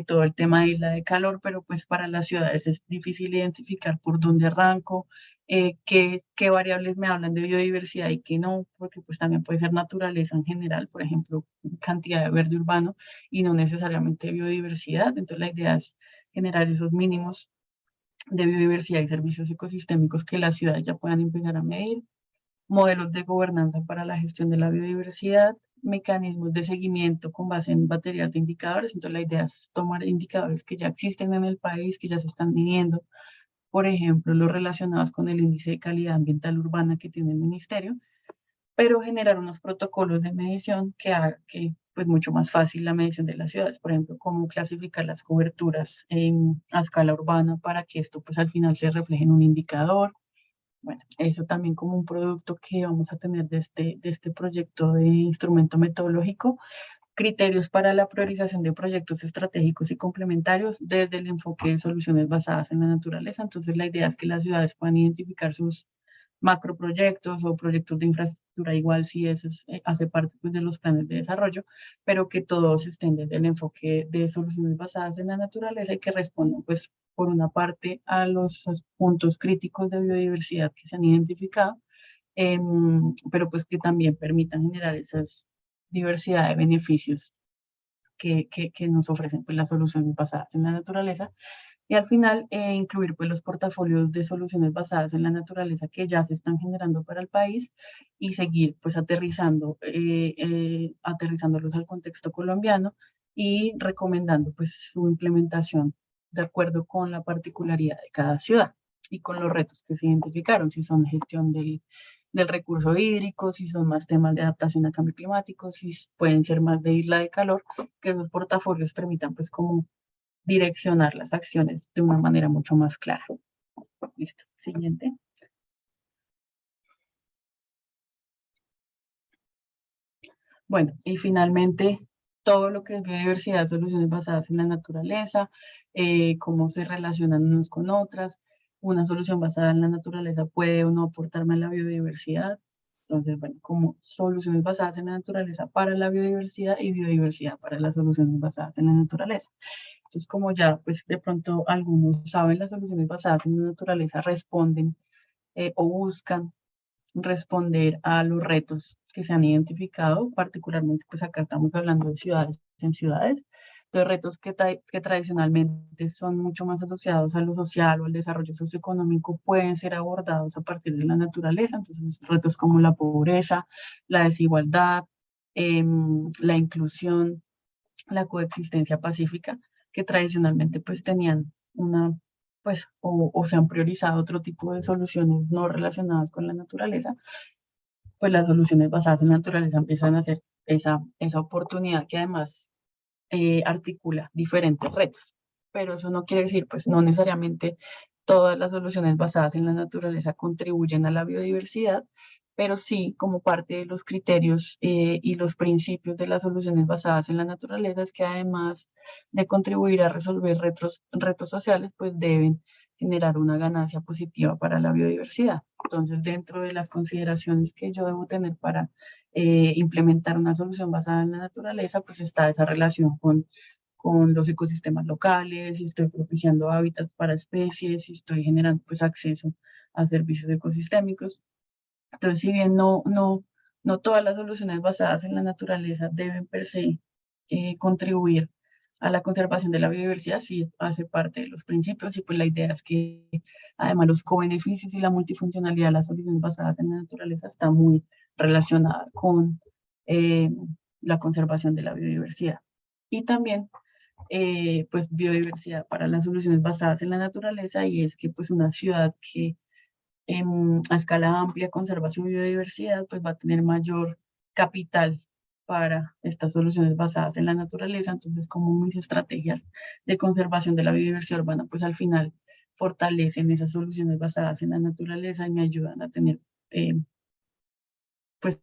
todo el tema de isla de calor, pero pues para las ciudades es difícil identificar por dónde arranco, qué variables me hablan de biodiversidad y qué no, porque pues también puede ser naturaleza en general, por ejemplo, cantidad de verde urbano y no necesariamente biodiversidad. Entonces la idea es generar esos mínimos de biodiversidad y servicios ecosistémicos que las ciudades ya puedan empezar a medir, modelos de gobernanza para la gestión de la biodiversidad, mecanismos de seguimiento con base en baterías de indicadores. Entonces la idea es tomar indicadores que ya existen en el país, que ya se están midiendo, por ejemplo, los relacionados con el índice de calidad ambiental urbana que tiene el ministerio, pero generar unos protocolos de medición que haga que pues mucho más fácil la medición de las ciudades, por ejemplo, cómo clasificar las coberturas a escala urbana para que esto pues al final se refleje en un indicador. Bueno, eso también como un producto que vamos a tener de este proyecto de instrumento metodológico, criterios para la priorización de proyectos estratégicos y complementarios desde el enfoque de soluciones basadas en la naturaleza. Entonces la idea es que las ciudades puedan identificar sus macroproyectos o proyectos de infraestructura, igual si eso hace parte pues, de los planes de desarrollo, pero que todos estén desde el enfoque de soluciones basadas en la naturaleza y que respondan, pues, por una parte, a los puntos críticos de biodiversidad que se han identificado, pero pues que también permitan generar esas diversidad de beneficios que nos ofrecen pues, las soluciones basadas en la naturaleza. Y al final, incluir pues, los portafolios de soluciones basadas en la naturaleza que ya se están generando para el país y seguir pues, aterrizándolos al contexto colombiano y recomendando pues, su implementación de acuerdo con la particularidad de cada ciudad y con los retos que se identificaron, si son gestión del recurso hídrico, si son más temas de adaptación a cambio climático, si pueden ser más de isla de calor, que esos portafolios permitan pues como direccionar las acciones de una manera mucho más clara. Listo. Siguiente. Bueno, y finalmente, todo lo que es biodiversidad, soluciones basadas en la naturaleza, cómo se relacionan unos con otras. Una solución basada en la naturaleza puede o no aportarme a la biodiversidad. Entonces, bueno, como soluciones basadas en la naturaleza para la biodiversidad y biodiversidad para las soluciones basadas en la naturaleza. Entonces, como ya, pues de pronto algunos saben, las soluciones basadas en la naturaleza responden o buscan responder a los retos que se han identificado, particularmente, pues acá estamos hablando de ciudades en ciudades, los retos que tradicionalmente son mucho más asociados a lo social o al desarrollo socioeconómico pueden ser abordados a partir de la naturaleza. Entonces, retos como la pobreza, la desigualdad, la inclusión, la coexistencia pacífica, que tradicionalmente pues tenían una, pues, o se han priorizado otro tipo de soluciones no relacionadas con la naturaleza, pues las soluciones basadas en la naturaleza empiezan a ser esa oportunidad que además articula diferentes retos. Pero eso no quiere decir, pues no necesariamente todas las soluciones basadas en la naturaleza contribuyen a la biodiversidad, pero sí como parte de los criterios y los principios de las soluciones basadas en la naturaleza es que además de contribuir a resolver retos sociales, pues deben generar una ganancia positiva para la biodiversidad. Entonces, dentro de las consideraciones que yo debo tener para implementar una solución basada en la naturaleza, pues está esa relación con los ecosistemas locales, si estoy propiciando hábitats para especies, si estoy generando pues acceso a servicios ecosistémicos, Entonces, si bien no todas las soluciones basadas en la naturaleza deben per se contribuir a la conservación de la biodiversidad, sí hace parte de los principios y pues la idea es que además los co-beneficios y la multifuncionalidad de las soluciones basadas en la naturaleza está muy relacionada con eh, la conservación de la biodiversidad. Y también pues biodiversidad para las soluciones basadas en la naturaleza, y es que pues una ciudad que a escala amplia conserva su biodiversidad, pues va a tener mayor capital para estas soluciones basadas en la naturaleza. Entonces, como mis estrategias de conservación de la biodiversidad urbana, pues al final fortalecen esas soluciones basadas en la naturaleza y me ayudan a tener eh, pues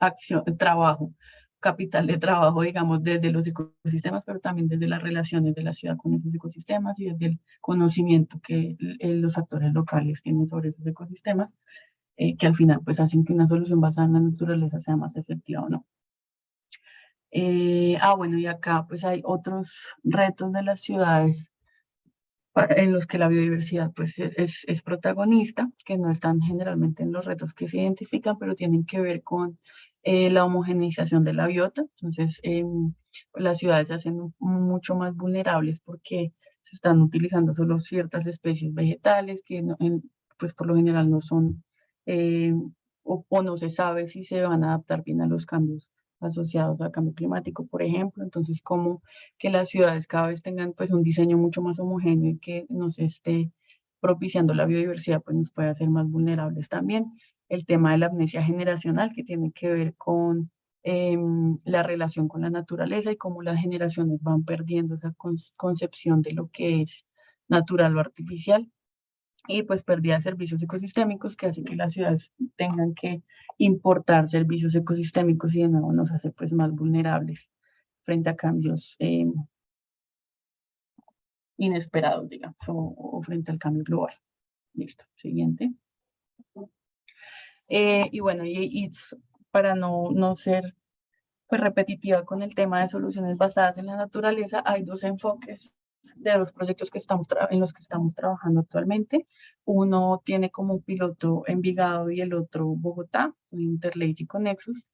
acción, trabajo, capital de trabajo, digamos, desde los ecosistemas, pero también desde las relaciones de la ciudad con esos ecosistemas y desde el conocimiento que los actores locales tienen sobre esos ecosistemas, que al final pues hacen que una solución basada en la naturaleza sea más efectiva o no. Bueno, y acá pues hay otros retos de las ciudades en los que la biodiversidad pues es protagonista, que no están generalmente en los retos que se identifican, pero tienen que ver con la homogeneización de la biota. Entonces, las ciudades se hacen mucho más vulnerables porque se están utilizando solo ciertas especies vegetales que pues por lo general no son, eh, o no se sabe si se van a adaptar bien a los cambios asociados al cambio climático, por ejemplo. Entonces, como que las ciudades cada vez tengan pues un diseño mucho más homogéneo y que nos esté propiciando la biodiversidad, pues nos puede hacer más vulnerables también. El tema de la amnesia generacional, que tiene que ver con la relación con la naturaleza y cómo las generaciones van perdiendo esa concepción de lo que es natural o artificial, y pues pérdida de servicios ecosistémicos que hace que las ciudades tengan que importar servicios ecosistémicos y de nuevo nos hace pues más vulnerables frente a cambios inesperados, digamos, o frente al cambio global. Listo, siguiente. Y bueno, y para no ser pues repetitiva con el tema de soluciones basadas en la naturaleza, hay dos enfoques de dos proyectos que en los que estamos trabajando actualmente. Uno tiene como piloto Envigado y el otro Bogotá, Interlace y Conexus.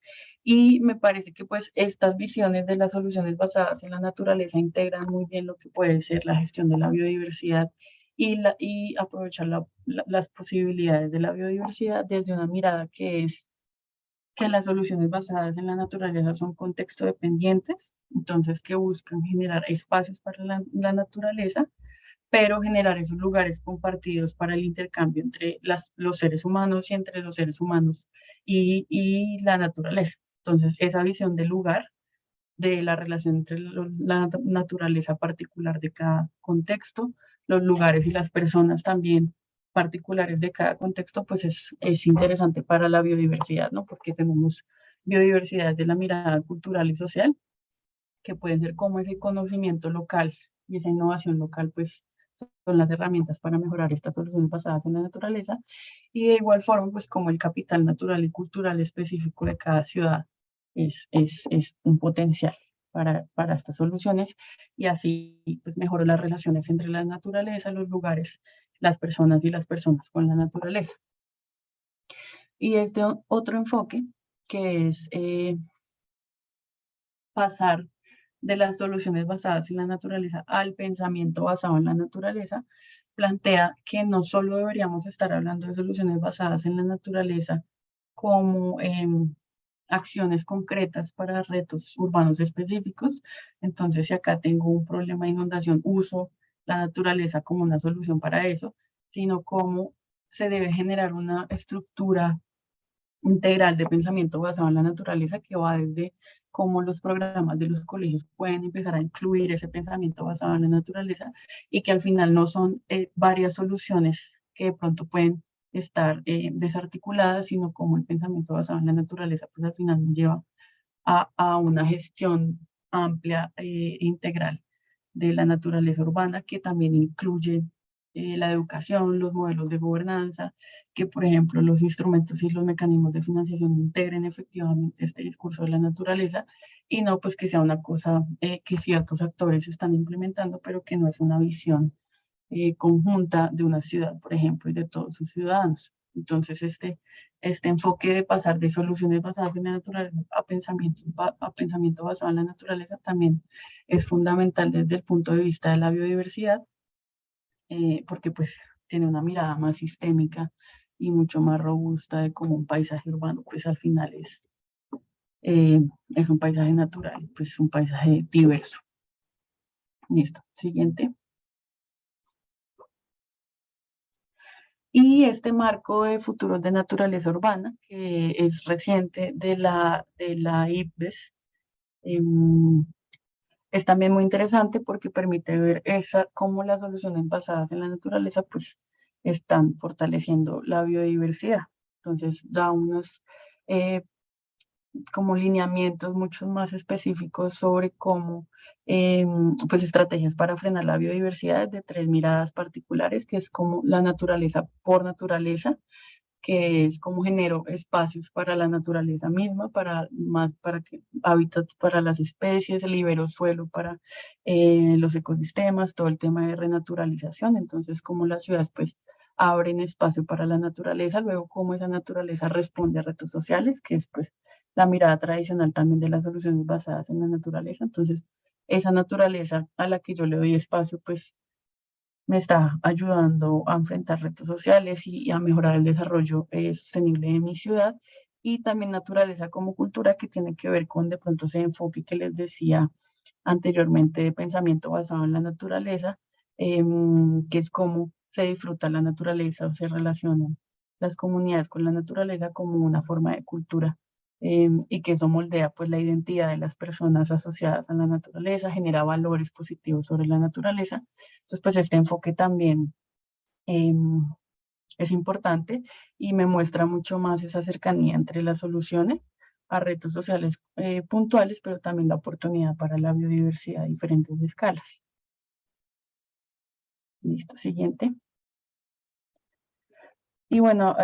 Y me parece que pues estas visiones de las soluciones basadas en la naturaleza integran muy bien lo que puede ser la gestión de la biodiversidad y aprovechar las posibilidades de la biodiversidad desde una mirada que es que las soluciones basadas en la naturaleza son contexto dependientes, entonces que buscan generar espacios para la naturaleza, pero generar esos lugares compartidos para el intercambio entre los seres humanos y entre los seres humanos y la naturaleza. Entonces, esa visión del lugar, de la relación entre la naturaleza particular de cada contexto, los lugares y las personas también particulares de cada contexto, pues es interesante para la biodiversidad, ¿no? Porque tenemos biodiversidad de la mirada cultural y social, que pueden ser como ese conocimiento local y esa innovación local, pues son las herramientas para mejorar estas soluciones basadas en la naturaleza, y de igual forma, pues como el capital natural y cultural específico de cada ciudad es un potencial para estas soluciones, y así pues mejoró las relaciones entre la naturaleza, los lugares, las personas y las personas con la naturaleza. Y este otro enfoque, que es pasar de las soluciones basadas en la naturaleza al pensamiento basado en la naturaleza, plantea que no solo deberíamos estar hablando de soluciones basadas en la naturaleza como acciones concretas para retos urbanos específicos. Entonces, si acá tengo un problema de inundación, uso la naturaleza como una solución para eso, sino cómo se debe generar una estructura integral de pensamiento basado en la naturaleza, que va desde cómo los programas de los colegios pueden empezar a incluir ese pensamiento basado en la naturaleza, y que al final no son varias soluciones que de pronto pueden estar desarticuladas, sino como el pensamiento basado en la naturaleza pues al final nos lleva a una gestión amplia e integral de la naturaleza urbana, que también incluye la educación, los modelos de gobernanza, que por ejemplo los instrumentos y los mecanismos de financiación integren efectivamente este discurso de la naturaleza, y no pues que sea una cosa que ciertos actores están implementando, pero que no es una visión conjunta de una ciudad, por ejemplo, y de todos sus ciudadanos. Entonces, este este enfoque de pasar de soluciones basadas en la naturaleza a pensamiento basado en la naturaleza también es fundamental desde el punto de vista de la biodiversidad, porque pues tiene una mirada más sistémica y mucho más robusta de cómo un paisaje urbano pues al final es un paisaje natural, pues un paisaje diverso. Listo, siguiente. Y este marco de futuros de naturaleza urbana, que es reciente de la IPBES, es también muy interesante porque permite ver cómo las soluciones basadas en la naturaleza pues están fortaleciendo la biodiversidad. Entonces da unos como lineamientos mucho más específicos sobre cómo, pues estrategias para frenar la biodiversidad de 3 miradas particulares, que es como la naturaleza por naturaleza, que es como genero espacios para la naturaleza misma, para que hábitats para las especies, libero suelo para los ecosistemas, todo el tema de renaturalización. Entonces, como las ciudades pues abren espacio para la naturaleza, luego cómo esa naturaleza responde a retos sociales, que es pues la mirada tradicional también de las soluciones basadas en la naturaleza. Entonces, esa naturaleza a la que yo le doy espacio, pues me está ayudando a enfrentar retos sociales y a mejorar el desarrollo sostenible de mi ciudad. Y también naturaleza como cultura, que tiene que ver con de pronto ese enfoque que les decía anteriormente de pensamiento basado en la naturaleza, que es cómo se disfruta la naturaleza o se relacionan las comunidades con la naturaleza como una forma de cultura, y que eso moldea pues la identidad de las personas asociadas a la naturaleza, genera valores positivos sobre la naturaleza. Entonces, pues este enfoque también es importante y me muestra mucho más esa cercanía entre las soluciones a retos sociales puntuales, pero también la oportunidad para la biodiversidad a diferentes escalas. Listo, siguiente. Y bueno,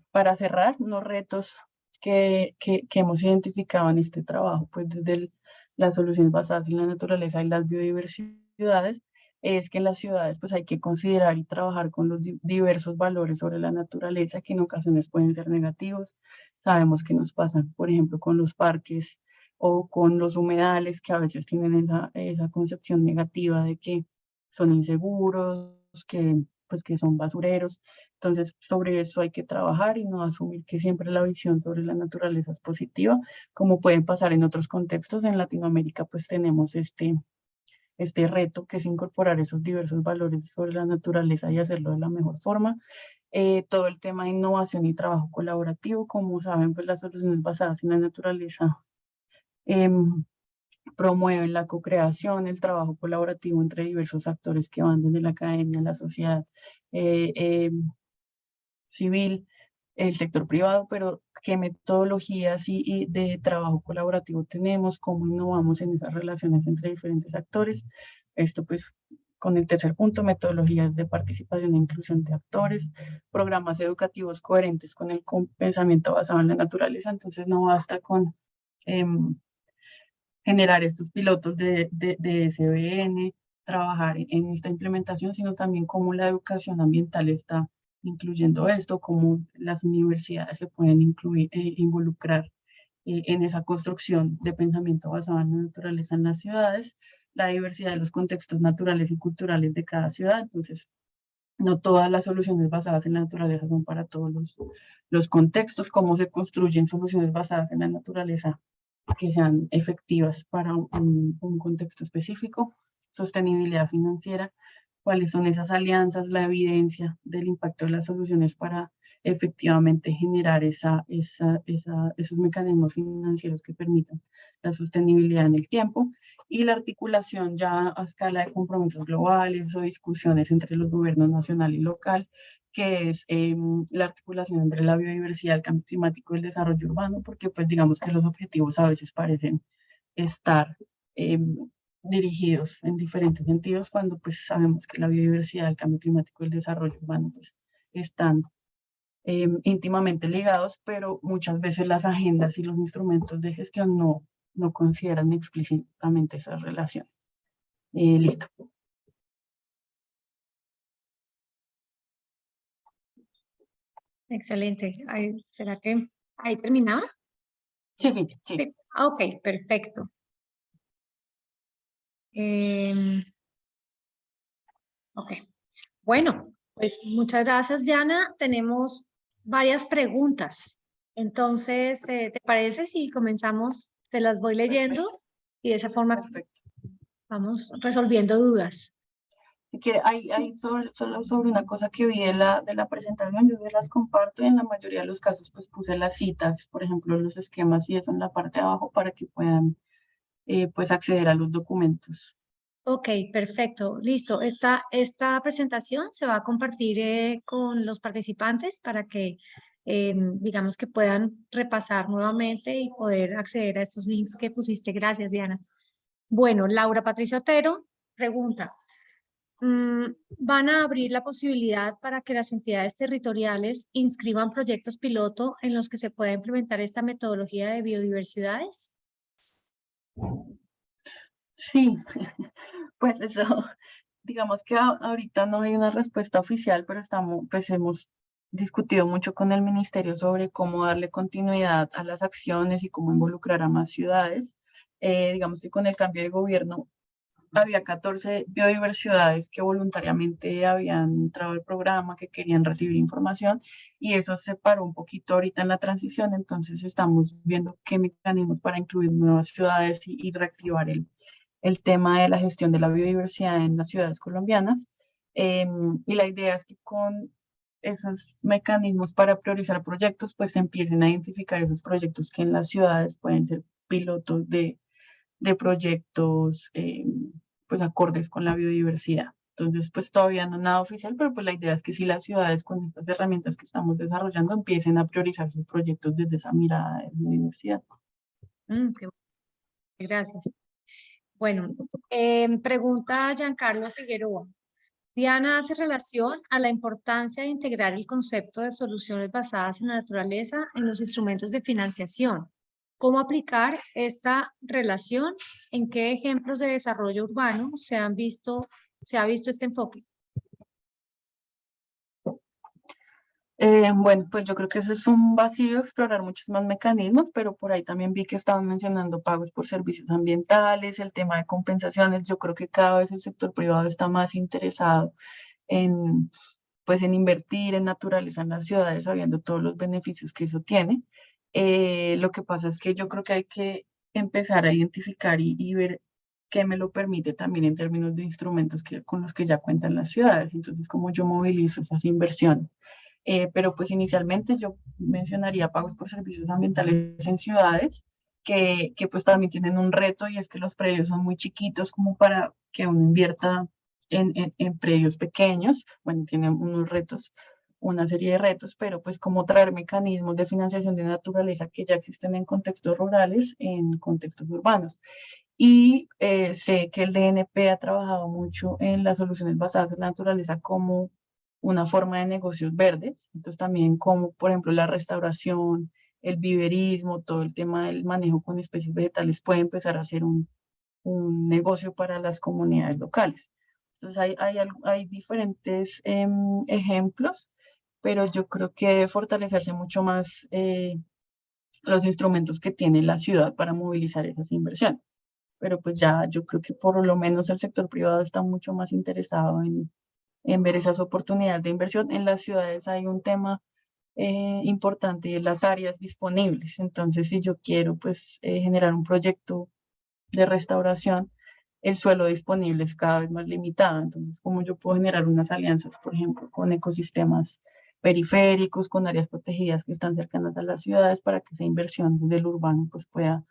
para cerrar, unos retos que hemos identificado en este trabajo, pues desde las soluciones basadas en la naturaleza y las biodiversidades, es que en las ciudades pues hay que considerar y trabajar con los diversos valores sobre la naturaleza que en ocasiones pueden ser negativos. Sabemos que nos pasan, por ejemplo, con los parques o con los humedales, que a veces tienen esa concepción negativa de que son inseguros, que son basureros. Entonces, sobre eso hay que trabajar y no asumir que siempre la visión sobre la naturaleza es positiva, como pueden pasar en otros contextos. En Latinoamérica, pues tenemos este reto que es incorporar esos diversos valores sobre la naturaleza y hacerlo de la mejor forma. Todo el tema de innovación y trabajo colaborativo, como saben, pues las soluciones basadas en la naturaleza promueven la co-creación, el trabajo colaborativo entre diversos actores que van desde la academia, la sociedad civil, el sector privado, pero qué metodologías y de trabajo colaborativo tenemos, cómo innovamos en esas relaciones entre diferentes actores. Esto pues con el tercer punto, metodologías de participación e inclusión de actores, programas educativos coherentes con el pensamiento basado en la naturaleza. Entonces no basta con generar estos pilotos de SBN, trabajar en esta implementación, sino también cómo la educación ambiental está incluyendo esto, cómo las universidades se pueden involucrar en esa construcción de pensamiento basado en la naturaleza en las ciudades, la diversidad de los contextos naturales y culturales de cada ciudad. Entonces, no todas las soluciones basadas en la naturaleza son para todos los contextos, cómo se construyen soluciones basadas en la naturaleza que sean efectivas para un contexto específico, sostenibilidad financiera, cuáles son esas alianzas, la evidencia del impacto de las soluciones para efectivamente generar esos mecanismos financieros que permitan la sostenibilidad en el tiempo, y la articulación ya a escala de compromisos globales o discusiones entre los gobiernos nacional y local, que es la articulación entre la biodiversidad, el cambio climático y el desarrollo urbano, porque pues digamos que los objetivos a veces parecen estar dirigidos en diferentes sentidos, cuando pues sabemos que la biodiversidad, el cambio climático y el desarrollo urbano pues están íntimamente ligados, pero muchas veces las agendas y los instrumentos de gestión no consideran explícitamente esa relación. Listo. Excelente. ¿Será que ahí terminaba? Sí. Sí. Ok, perfecto. Ok. Bueno, pues muchas gracias, Diana. Tenemos varias preguntas. Entonces, ¿te parece si comenzamos? Te las voy leyendo y de esa forma Perfecto. vamos resolviendo dudas. Si quiere, solo sobre una cosa que vi de la presentación, yo se las comparto y en la mayoría de los casos pues puse las citas, por ejemplo, los esquemas y eso en la parte de abajo para que puedan pues acceder a los documentos. Ok, perfecto. Listo. Esta presentación se va a compartir con los participantes para que, digamos que puedan repasar nuevamente y poder acceder a estos links que pusiste. Gracias, Diana. Bueno, Laura Patricia Otero pregunta, ¿van a abrir la posibilidad para que las entidades territoriales inscriban proyectos piloto en los que se pueda implementar esta metodología de biodiversidades? Sí, pues eso, digamos que ahorita no hay una respuesta oficial, pero pues hemos discutido mucho con el ministerio sobre cómo darle continuidad a las acciones y cómo involucrar a más ciudades. Digamos que con el cambio de gobierno había 14 biodiversidades que voluntariamente habían entrado al programa, que querían recibir información, y eso se paró un poquito ahorita en la transición, entonces estamos viendo qué mecanismos para incluir nuevas ciudades y reactivar el tema de la gestión de la biodiversidad en las ciudades colombianas. Y la idea es que con esos mecanismos para priorizar proyectos, pues se empiecen a identificar esos proyectos que en las ciudades pueden ser pilotos de proyectos pues acordes con la biodiversidad. Entonces, pues todavía no nada oficial, pero pues la idea es que si las ciudades con estas herramientas que estamos desarrollando empiecen a priorizar sus proyectos desde esa mirada de biodiversidad. Qué bueno. Gracias. Bueno, pregunta Giancarlo Figueroa. Diana hace relación a la importancia de integrar el concepto de soluciones basadas en la naturaleza en los instrumentos de financiación. ¿Cómo aplicar esta relación? ¿En qué ejemplos de desarrollo urbano se ha visto este enfoque? Bueno, pues yo creo que eso es un vacío, explorar muchos más mecanismos, pero por ahí también vi que estaban mencionando pagos por servicios ambientales, el tema de compensaciones. Yo creo que cada vez el sector privado está más interesado en, pues, en invertir en naturaleza en las ciudades, sabiendo todos los beneficios que eso tiene. Lo que pasa es que yo creo que hay que empezar a identificar y ver qué me lo permite también en términos de instrumentos con los que ya cuentan las ciudades. Entonces, cómo yo movilizo esas inversiones. Pero pues inicialmente yo mencionaría pagos por servicios ambientales en ciudades que pues también tienen un reto y es que los predios son muy chiquitos como para que uno invierta en predios pequeños. Bueno, tienen unos retos, una serie de retos, pero pues como traer mecanismos de financiación de naturaleza que ya existen en contextos rurales, en contextos urbanos. Y sé que el DNP ha trabajado mucho en las soluciones basadas en la naturaleza como una forma de negocios verdes. Entonces también como, por ejemplo, la restauración, el viverismo, todo el tema del manejo con especies vegetales puede empezar a ser un negocio para las comunidades locales. Entonces hay diferentes ejemplos, pero yo creo que debe fortalecerse mucho más los instrumentos que tiene la ciudad para movilizar esas inversiones. Pero pues ya yo creo que por lo menos el sector privado está mucho más interesado en ver esas oportunidades de inversión. En las ciudades hay un tema importante de las áreas disponibles. Entonces, si yo quiero pues generar un proyecto de restauración, el suelo disponible es cada vez más limitado. Entonces, ¿cómo yo puedo generar unas alianzas, por ejemplo, con ecosistemas periféricos, con áreas protegidas que están cercanas a las ciudades para que esa inversión del urbano pues pueda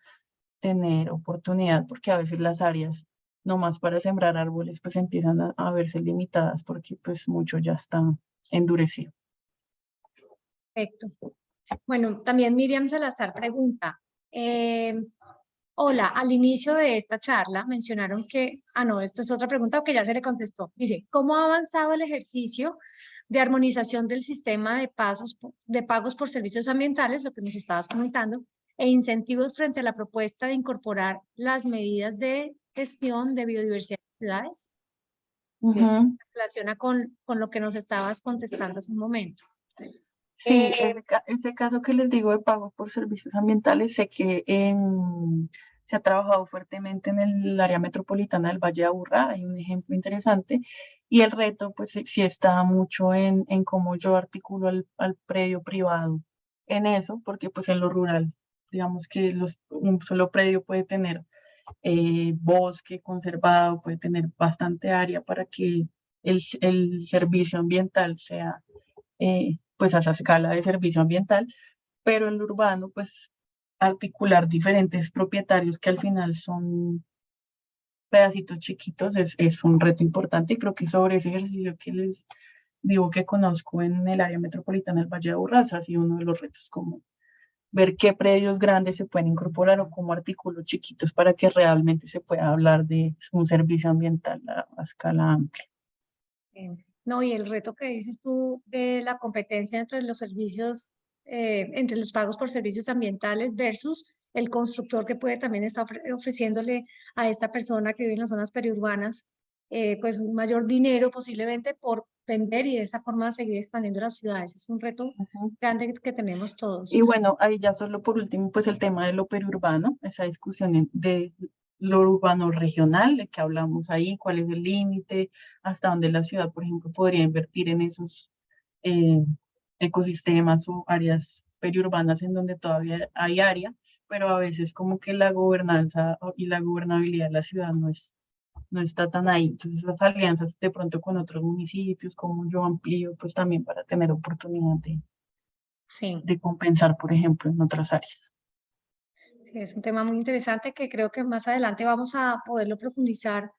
tener oportunidad? Porque a veces las áreas nomás para sembrar árboles pues empiezan a verse limitadas porque pues mucho ya está endurecido. Perfecto. Bueno, también Miriam Salazar pregunta, hola, al inicio de esta charla mencionaron que, no, esta es otra pregunta que ya se le contestó. Dice, ¿cómo ha avanzado el ejercicio de armonización del sistema de pagos por servicios ambientales, lo que nos estabas comentando, e incentivos frente a la propuesta de incorporar las medidas de gestión de biodiversidad en ciudades? Uh -huh. Relaciona con lo que nos estabas contestando hace un momento. Sí, ese caso que les digo de pago por servicios ambientales, sé que se ha trabajado fuertemente en el área metropolitana del Valle de Aburrá, hay un ejemplo interesante, y el reto pues sí está mucho en cómo yo articulo al predio privado en eso, porque pues en lo rural, digamos que un solo predio puede tener bosque conservado, puede tener bastante área para que el servicio ambiental sea pues a esa escala de servicio ambiental, pero en lo urbano pues articular diferentes propietarios que al final son pedacitos chiquitos es un reto importante y creo que sobre ese ejercicio que les digo que conozco en el área metropolitana del Valle de Aburrá ha sido uno de los retos como ver qué predios grandes se pueden incorporar o como artículos chiquitos para que realmente se pueda hablar de un servicio ambiental a escala amplia. No, y el reto que dices tú de la competencia entre los servicios, entre los pagos por servicios ambientales versus el constructor que puede también estar ofreciéndole a esta persona que vive en las zonas periurbanas, pues un mayor dinero posiblemente por vender y de esa forma seguir expandiendo las ciudades. Es un reto Ujú. grande que tenemos todos. Y bueno, ahí ya solo por último, pues el tema de lo periurbano, esa discusión de lo urbano regional, de que hablamos ahí, cuál es el límite, hasta dónde la ciudad, por ejemplo, podría invertir en esos eh, ecosistemas o áreas periurbanas en donde todavía hay área, pero a veces como que la gobernanza y la gobernabilidad de la ciudad no está tan ahí. Entonces, esas alianzas de pronto con otros municipios, como yo amplío, pues también para tener oportunidad Sí. de compensar, por ejemplo, en otras áreas. Sí, es un tema muy interesante que creo que más adelante vamos a poderlo profundizar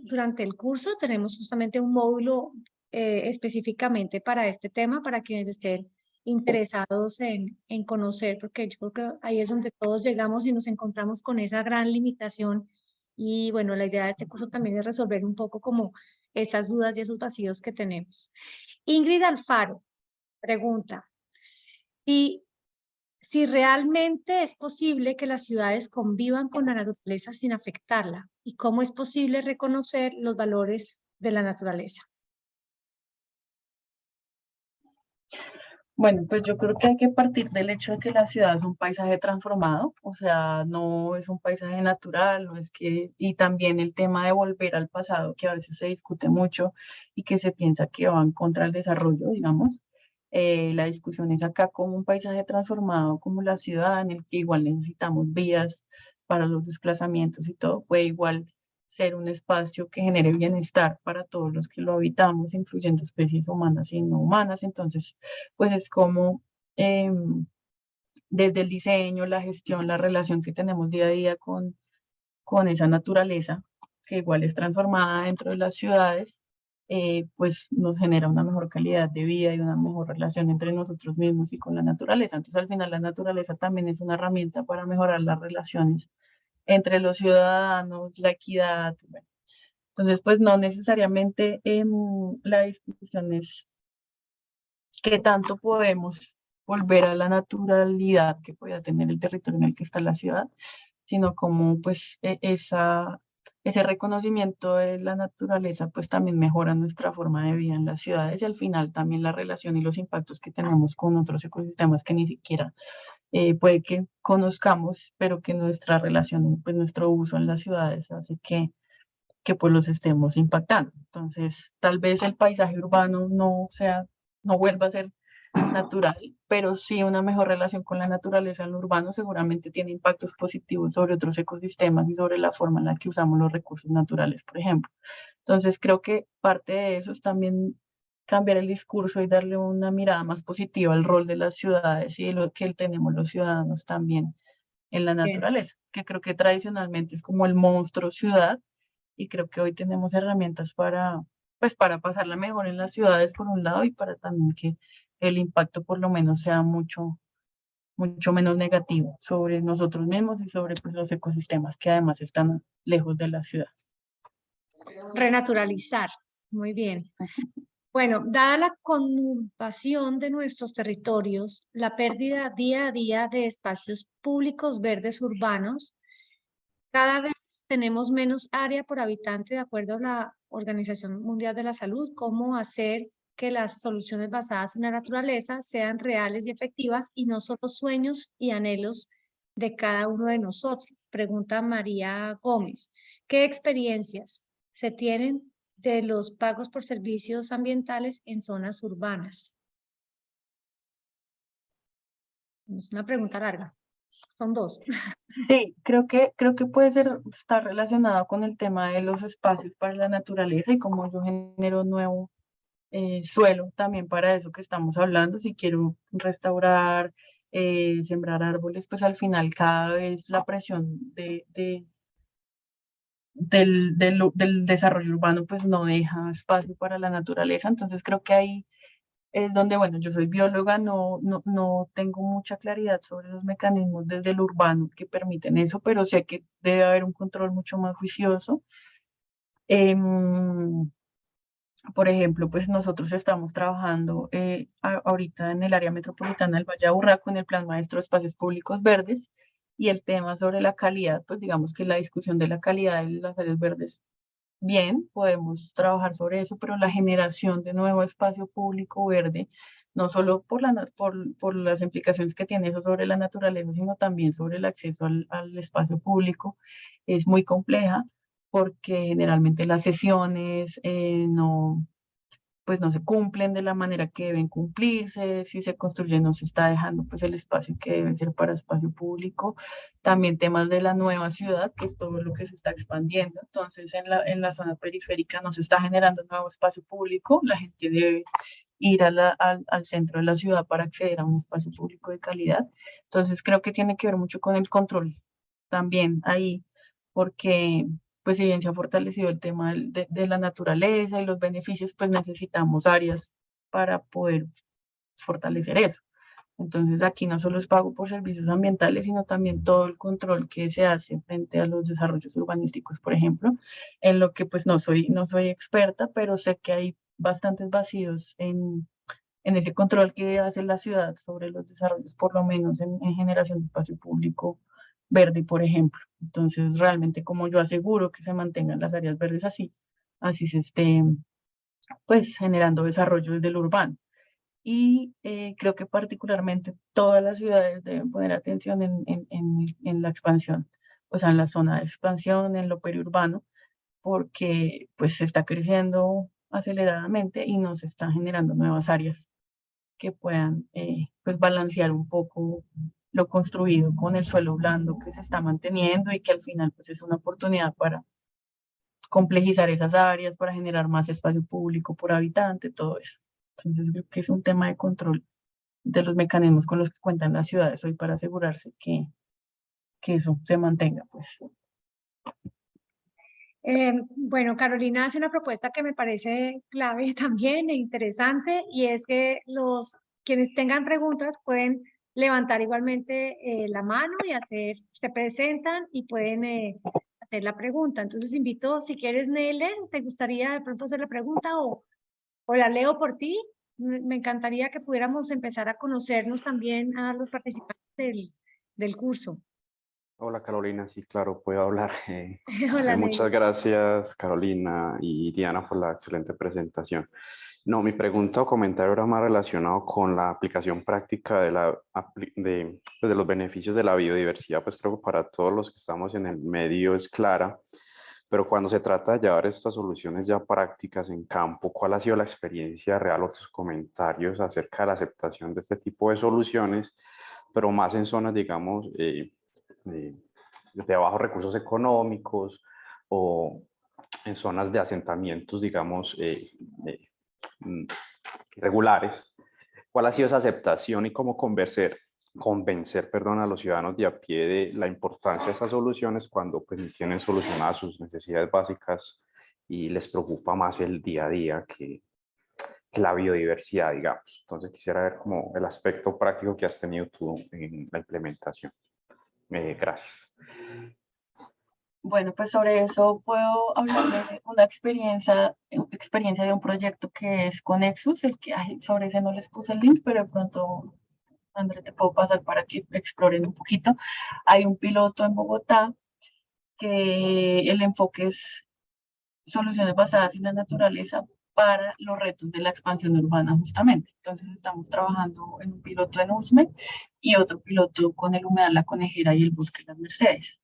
durante el curso. Tenemos justamente un módulo específicamente para este tema, para quienes estén interesados en conocer, porque yo creo que ahí es donde todos llegamos y nos encontramos con esa gran limitación. Y bueno, la idea de este curso también es resolver un poco como esas dudas y esos vacíos que tenemos. Ingrid Alfaro pregunta, si si realmente es posible que las ciudades convivan con la naturaleza sin afectarla y cómo es posible reconocer los valores de la naturaleza. Bueno, pues yo creo que hay que partir del hecho de que la ciudad es un paisaje transformado, o sea, no es un paisaje natural, no es que, y también el tema de volver al pasado, que a veces se discute mucho y que se piensa que van contra el desarrollo, digamos. La discusión es acá como un paisaje transformado, como la ciudad, en el que igual necesitamos vías para los desplazamientos y todo, puede igual ser un espacio que genere bienestar para todos los que lo habitamos, incluyendo especies humanas y no humanas. Entonces, pues es como desde el diseño, la gestión, la relación que tenemos día a día con esa naturaleza, que igual es transformada dentro de las ciudades, pues nos genera una mejor calidad de vida y una mejor relación entre nosotros mismos y con la naturaleza. Entonces, al final, la naturaleza también es una herramienta para mejorar las relaciones entre los ciudadanos, la equidad. Bueno. Entonces, pues no necesariamente la discusión es qué tanto podemos volver a la naturalidad que pueda tener el territorio en el que está la ciudad, sino como pues ese reconocimiento de la naturaleza pues también mejora nuestra forma de vida en las ciudades y al final también la relación y los impactos que tenemos con otros ecosistemas que ni siquiera puede que conozcamos, pero que nuestra relación, pues nuestro uso en las ciudades hace que pues los estemos impactando. Entonces, tal vez el paisaje urbano no vuelva a ser natural, pero sí una mejor relación con la naturaleza en lo urbano seguramente tiene impactos positivos sobre otros ecosistemas y sobre la forma en la que usamos los recursos naturales, por ejemplo. Entonces, creo que parte de eso es también cambiar el discurso y darle una mirada más positiva al rol de las ciudades y de lo que tenemos los ciudadanos también en la Bien. naturaleza, que creo que tradicionalmente es como el monstruo ciudad y creo que hoy tenemos herramientas pues, para pasarla mejor en las ciudades por un lado y para también que el impacto por lo menos sea mucho menos negativo sobre nosotros mismos y sobre pues, los ecosistemas que además están lejos de la ciudad. Renaturalizar. Muy bien. Bueno, dada la conurbación de nuestros territorios, la pérdida día a día de espacios públicos verdes urbanos, cada vez tenemos menos área por habitante de acuerdo a la Organización Mundial de la Salud. ¿Cómo hacer que las soluciones basadas en la naturaleza sean reales y efectivas y no solo sueños y anhelos de cada uno de nosotros. Pregunta María Gómez. ¿Qué experiencias se tienen de los pagos por servicios ambientales en zonas urbanas? Es una pregunta larga. Son dos. Sí, creo que puede ser, estar relacionado con el tema de los espacios para la naturaleza y cómo yo genero nuevo suelo también para eso que estamos hablando. Si quiero restaurar, sembrar árboles, pues al final cada vez la presión del desarrollo urbano pues no deja espacio para la naturaleza. Entonces creo que ahí es donde, bueno, yo soy bióloga, no tengo mucha claridad sobre los mecanismos desde el urbano que permiten eso, pero sé que debe haber un control mucho más juicioso. Em, por ejemplo, pues nosotros estamos trabajando ahorita en el área metropolitana del Valle de Aburrá con el Plan Maestro de Espacios Públicos Verdes y el tema sobre la calidad, pues digamos que la discusión de la calidad de las áreas verdes, bien, podemos trabajar sobre eso, pero la generación de nuevo espacio público verde, no solo por las implicaciones que tiene eso sobre la naturaleza, sino también sobre el acceso al espacio público, es muy compleja porque generalmente las sesiones pues no se cumplen de la manera que deben cumplirse, si se construye no se está dejando pues el espacio que debe ser para espacio público, también temas de la nueva ciudad, que es todo lo que se está expandiendo, entonces en la zona periférica no se está generando nuevo espacio público, la gente debe ir al centro de la ciudad para acceder a un espacio público de calidad, entonces creo que tiene que ver mucho con el control también ahí, porque pues si bien se ha fortalecido el tema de la naturaleza y los beneficios, pues necesitamos áreas para poder fortalecer eso. Entonces aquí no solo es pago por servicios ambientales, sino también todo el control que se hace frente a los desarrollos urbanísticos, por ejemplo, en lo que pues no soy experta, pero sé que hay bastantes vacíos en ese control que hace la ciudad sobre los desarrollos, por lo menos en generación de espacio público verde, por ejemplo. Entonces, realmente como yo aseguro que se mantengan las áreas verdes así, así se esté pues generando desarrollo desde el urbano. Y creo que particularmente todas las ciudades deben poner atención en la expansión, o sea, en la zona de expansión, en lo periurbano, porque pues se está creciendo aceleradamente y no se están generando nuevas áreas que puedan pues balancear un poco lo construido con el suelo blando que se está manteniendo y que al final pues es una oportunidad para complejizar esas áreas, para generar más espacio público por habitante, todo eso. Entonces creo que es un tema de control de los mecanismos con los que cuentan las ciudades hoy para asegurarse que eso se mantenga, pues. Bueno, Carolina hace una propuesta que me parece clave también e interesante y es que quienes tengan preguntas pueden levantar igualmente la mano y se presentan y pueden hacer la pregunta. Entonces invito, si quieres, Neiler, ¿te gustaría de pronto hacer la pregunta o la leo por ti? Me encantaría que pudiéramos empezar a conocernos también a los participantes del curso. Hola Carolina, sí, claro, puedo hablar. Hola, Muchas Neiler. gracias Carolina y Diana por la excelente presentación. No, mi pregunta o comentario era más relacionado con la aplicación práctica pues, de los beneficios de la biodiversidad, pues creo que para todos los que estamos en el medio es clara, pero cuando se trata de llevar estas soluciones ya prácticas en campo, ¿cuál ha sido la experiencia real o tus comentarios acerca de la aceptación de este tipo de soluciones, pero más en zonas, digamos, de bajos recursos económicos o en zonas de asentamientos, digamos, mm, regulares? ¿Cuál ha sido esa aceptación y cómo convencer, perdón, a los ciudadanos de a pie de la importancia de estas soluciones cuando pues no tienen solucionadas sus necesidades básicas y les preocupa más el día a día que la biodiversidad, digamos? Entonces quisiera ver como el aspecto práctico que has tenido tú en la implementación. Gracias. Bueno, pues sobre eso puedo hablar de una experiencia de un proyecto que es Conexus, sobre ese no les puse el link, pero de pronto, Andrés, te puedo pasar para que exploren un poquito. Hay un piloto en Bogotá que el enfoque es soluciones basadas en la naturaleza para los retos de la expansión urbana justamente. Entonces estamos trabajando en un piloto en Usme y otro piloto con el Humedal La Conejera y el Bosque Las Mercedes.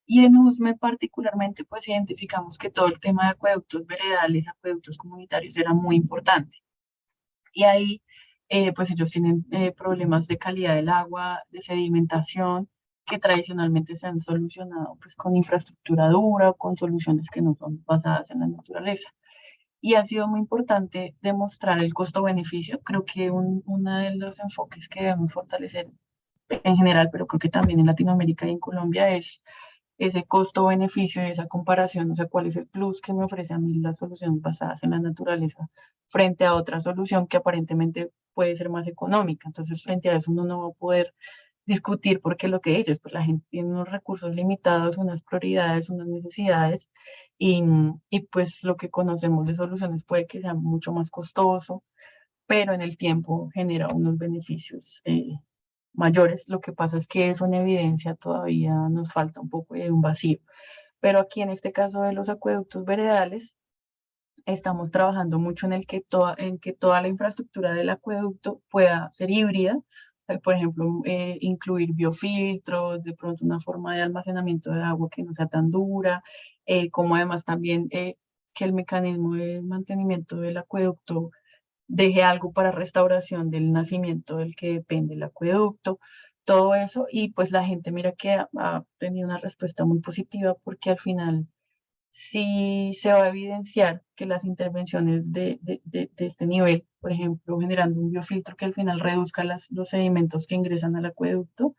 Y en Usme particularmente pues identificamos que todo el tema de acueductos veredales, acueductos comunitarios era muy importante. Y ahí pues ellos tienen problemas de calidad del agua, de sedimentación, que tradicionalmente se han solucionado pues con infraestructura dura o con soluciones que no son basadas en la naturaleza. Y ha sido muy importante demostrar el costo-beneficio. Creo que uno de los enfoques que debemos fortalecer en general, pero creo que también en Latinoamérica y en Colombia, es ese costo-beneficio y esa comparación, o sea, cuál es el plus que me ofrece a mí las soluciones basadas en la naturaleza frente a otra solución que aparentemente puede ser más económica. Entonces, frente a eso uno no va a poder discutir porque lo que dices, pues la gente tiene unos recursos limitados, unas prioridades, unas necesidades y pues lo que conocemos de soluciones puede que sea mucho más costoso, pero en el tiempo genera unos beneficios mayores. Lo que pasa es que eso en evidencia todavía nos falta un poco de un vacío. Pero aquí en este caso de los acueductos veredales, estamos trabajando mucho en que toda la infraestructura del acueducto pueda ser híbrida. O sea, por ejemplo, incluir biofiltros, de pronto una forma de almacenamiento de agua que no sea tan dura, como además también que el mecanismo de mantenimiento del acueducto deje algo para restauración del nacimiento del que depende el acueducto, todo eso, y pues la gente mira que ha tenido una respuesta muy positiva porque al final sí se va a evidenciar que las intervenciones de este nivel, por ejemplo, generando un biofiltro que al final reduzca los sedimentos que ingresan al acueducto,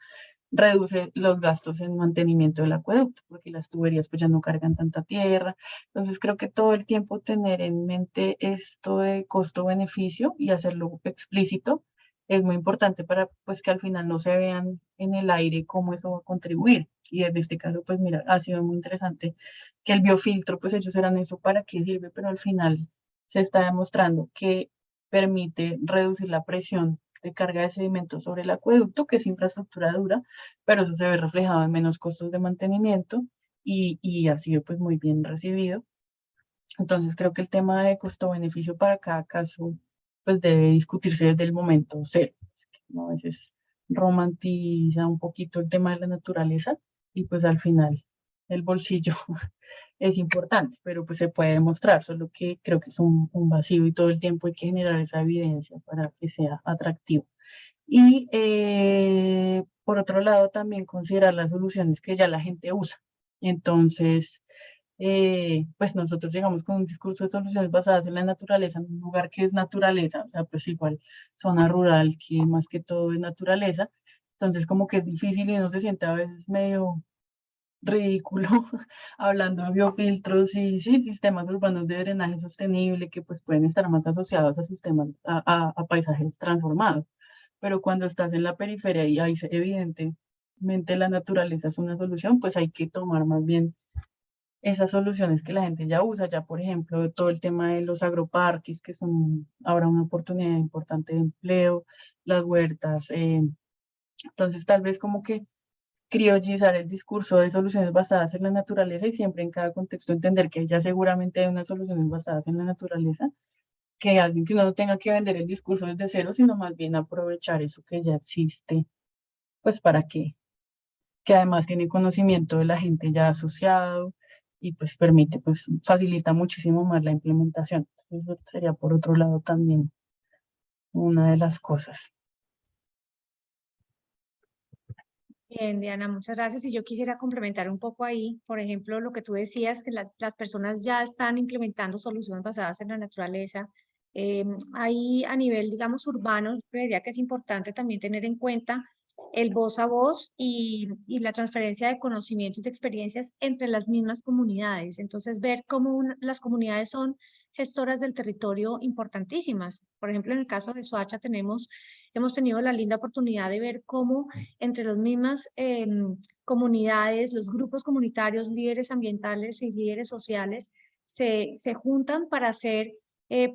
reduce los gastos en mantenimiento del acueducto, porque las tuberías pues ya no cargan tanta tierra. Entonces creo que todo el tiempo tener en mente esto de costo-beneficio y hacerlo explícito es muy importante para pues que al final no se vean en el aire cómo eso va a contribuir. Y en este caso pues mira, ha sido muy interesante que el biofiltro pues ellos eran eso para qué sirve, pero al final se está demostrando que permite reducir la presión de carga de sedimentos sobre el acueducto, que es infraestructura dura, pero eso se ve reflejado en menos costos de mantenimiento y ha sido pues muy bien recibido. Entonces creo que el tema de costo-beneficio para cada caso pues debe discutirse desde el momento cero. Es que uno a veces romantiza un poquito el tema de la naturaleza y pues al final el bolsillo es importante, pero pues se puede demostrar, solo que creo que es un vacío y todo el tiempo hay que generar esa evidencia para que sea atractivo. Y por otro lado, también considerar las soluciones que ya la gente usa. Entonces, pues nosotros llegamos con un discurso de soluciones basadas en la naturaleza, en un lugar que es naturaleza, o sea, pues igual zona rural que más que todo es naturaleza. Entonces, como que es difícil y uno se siente a veces medio ridículo hablando de biofiltros y sí, sistemas urbanos de drenaje sostenible que pues pueden estar más asociados a sistemas, a paisajes transformados. Pero cuando estás en la periferia y ahí evidentemente la naturaleza es una solución, pues hay que tomar más bien esas soluciones que la gente ya usa, ya por ejemplo todo el tema de los agroparques, que son ahora una oportunidad importante de empleo, las huertas, entonces tal vez como que criollizar el discurso de soluciones basadas en la naturaleza y siempre en cada contexto entender que ya seguramente hay unas soluciones basadas en la naturaleza, que alguien que uno no tenga que vender el discurso desde cero, sino más bien aprovechar eso que ya existe, pues para que además tiene conocimiento de la gente ya asociado y pues permite, pues facilita muchísimo más la implementación. Eso sería por otro lado también una de las cosas. Bien, Diana, muchas gracias. Y yo quisiera complementar un poco ahí, por ejemplo, lo que tú decías, que las personas ya están implementando soluciones basadas en la naturaleza. Ahí a nivel, digamos, urbano, creería que es importante también tener en cuenta el voz a voz y la transferencia de conocimientos y de experiencias entre las mismas comunidades. Entonces, ver cómo las comunidades son gestoras del territorio importantísimas. Por ejemplo, en el caso de Soacha hemos tenido la linda oportunidad de ver cómo entre las mismas comunidades, los grupos comunitarios, líderes ambientales y líderes sociales se juntan para hacer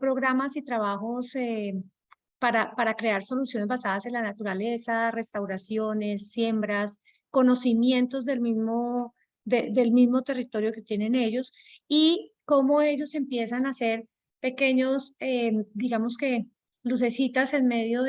programas y trabajos para crear soluciones basadas en la naturaleza, restauraciones, siembras, conocimientos del mismo territorio que tienen ellos y cómo ellos empiezan a hacer pequeños, digamos que lucecitas en medio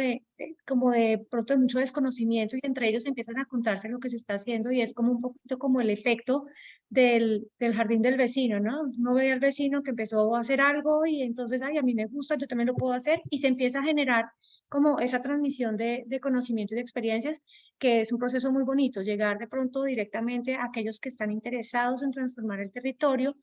como de pronto de mucho desconocimiento y entre ellos empiezan a contarse lo que se está haciendo y es como un poquito como el efecto del jardín del vecino, ¿no? Uno ve al vecino que empezó a hacer algo y entonces, ay, a mí me gusta, yo también lo puedo hacer y se empieza a generar como esa transmisión de conocimiento y de experiencias, que es un proceso muy bonito, llegar de pronto directamente a aquellos que están interesados en transformar el territorio,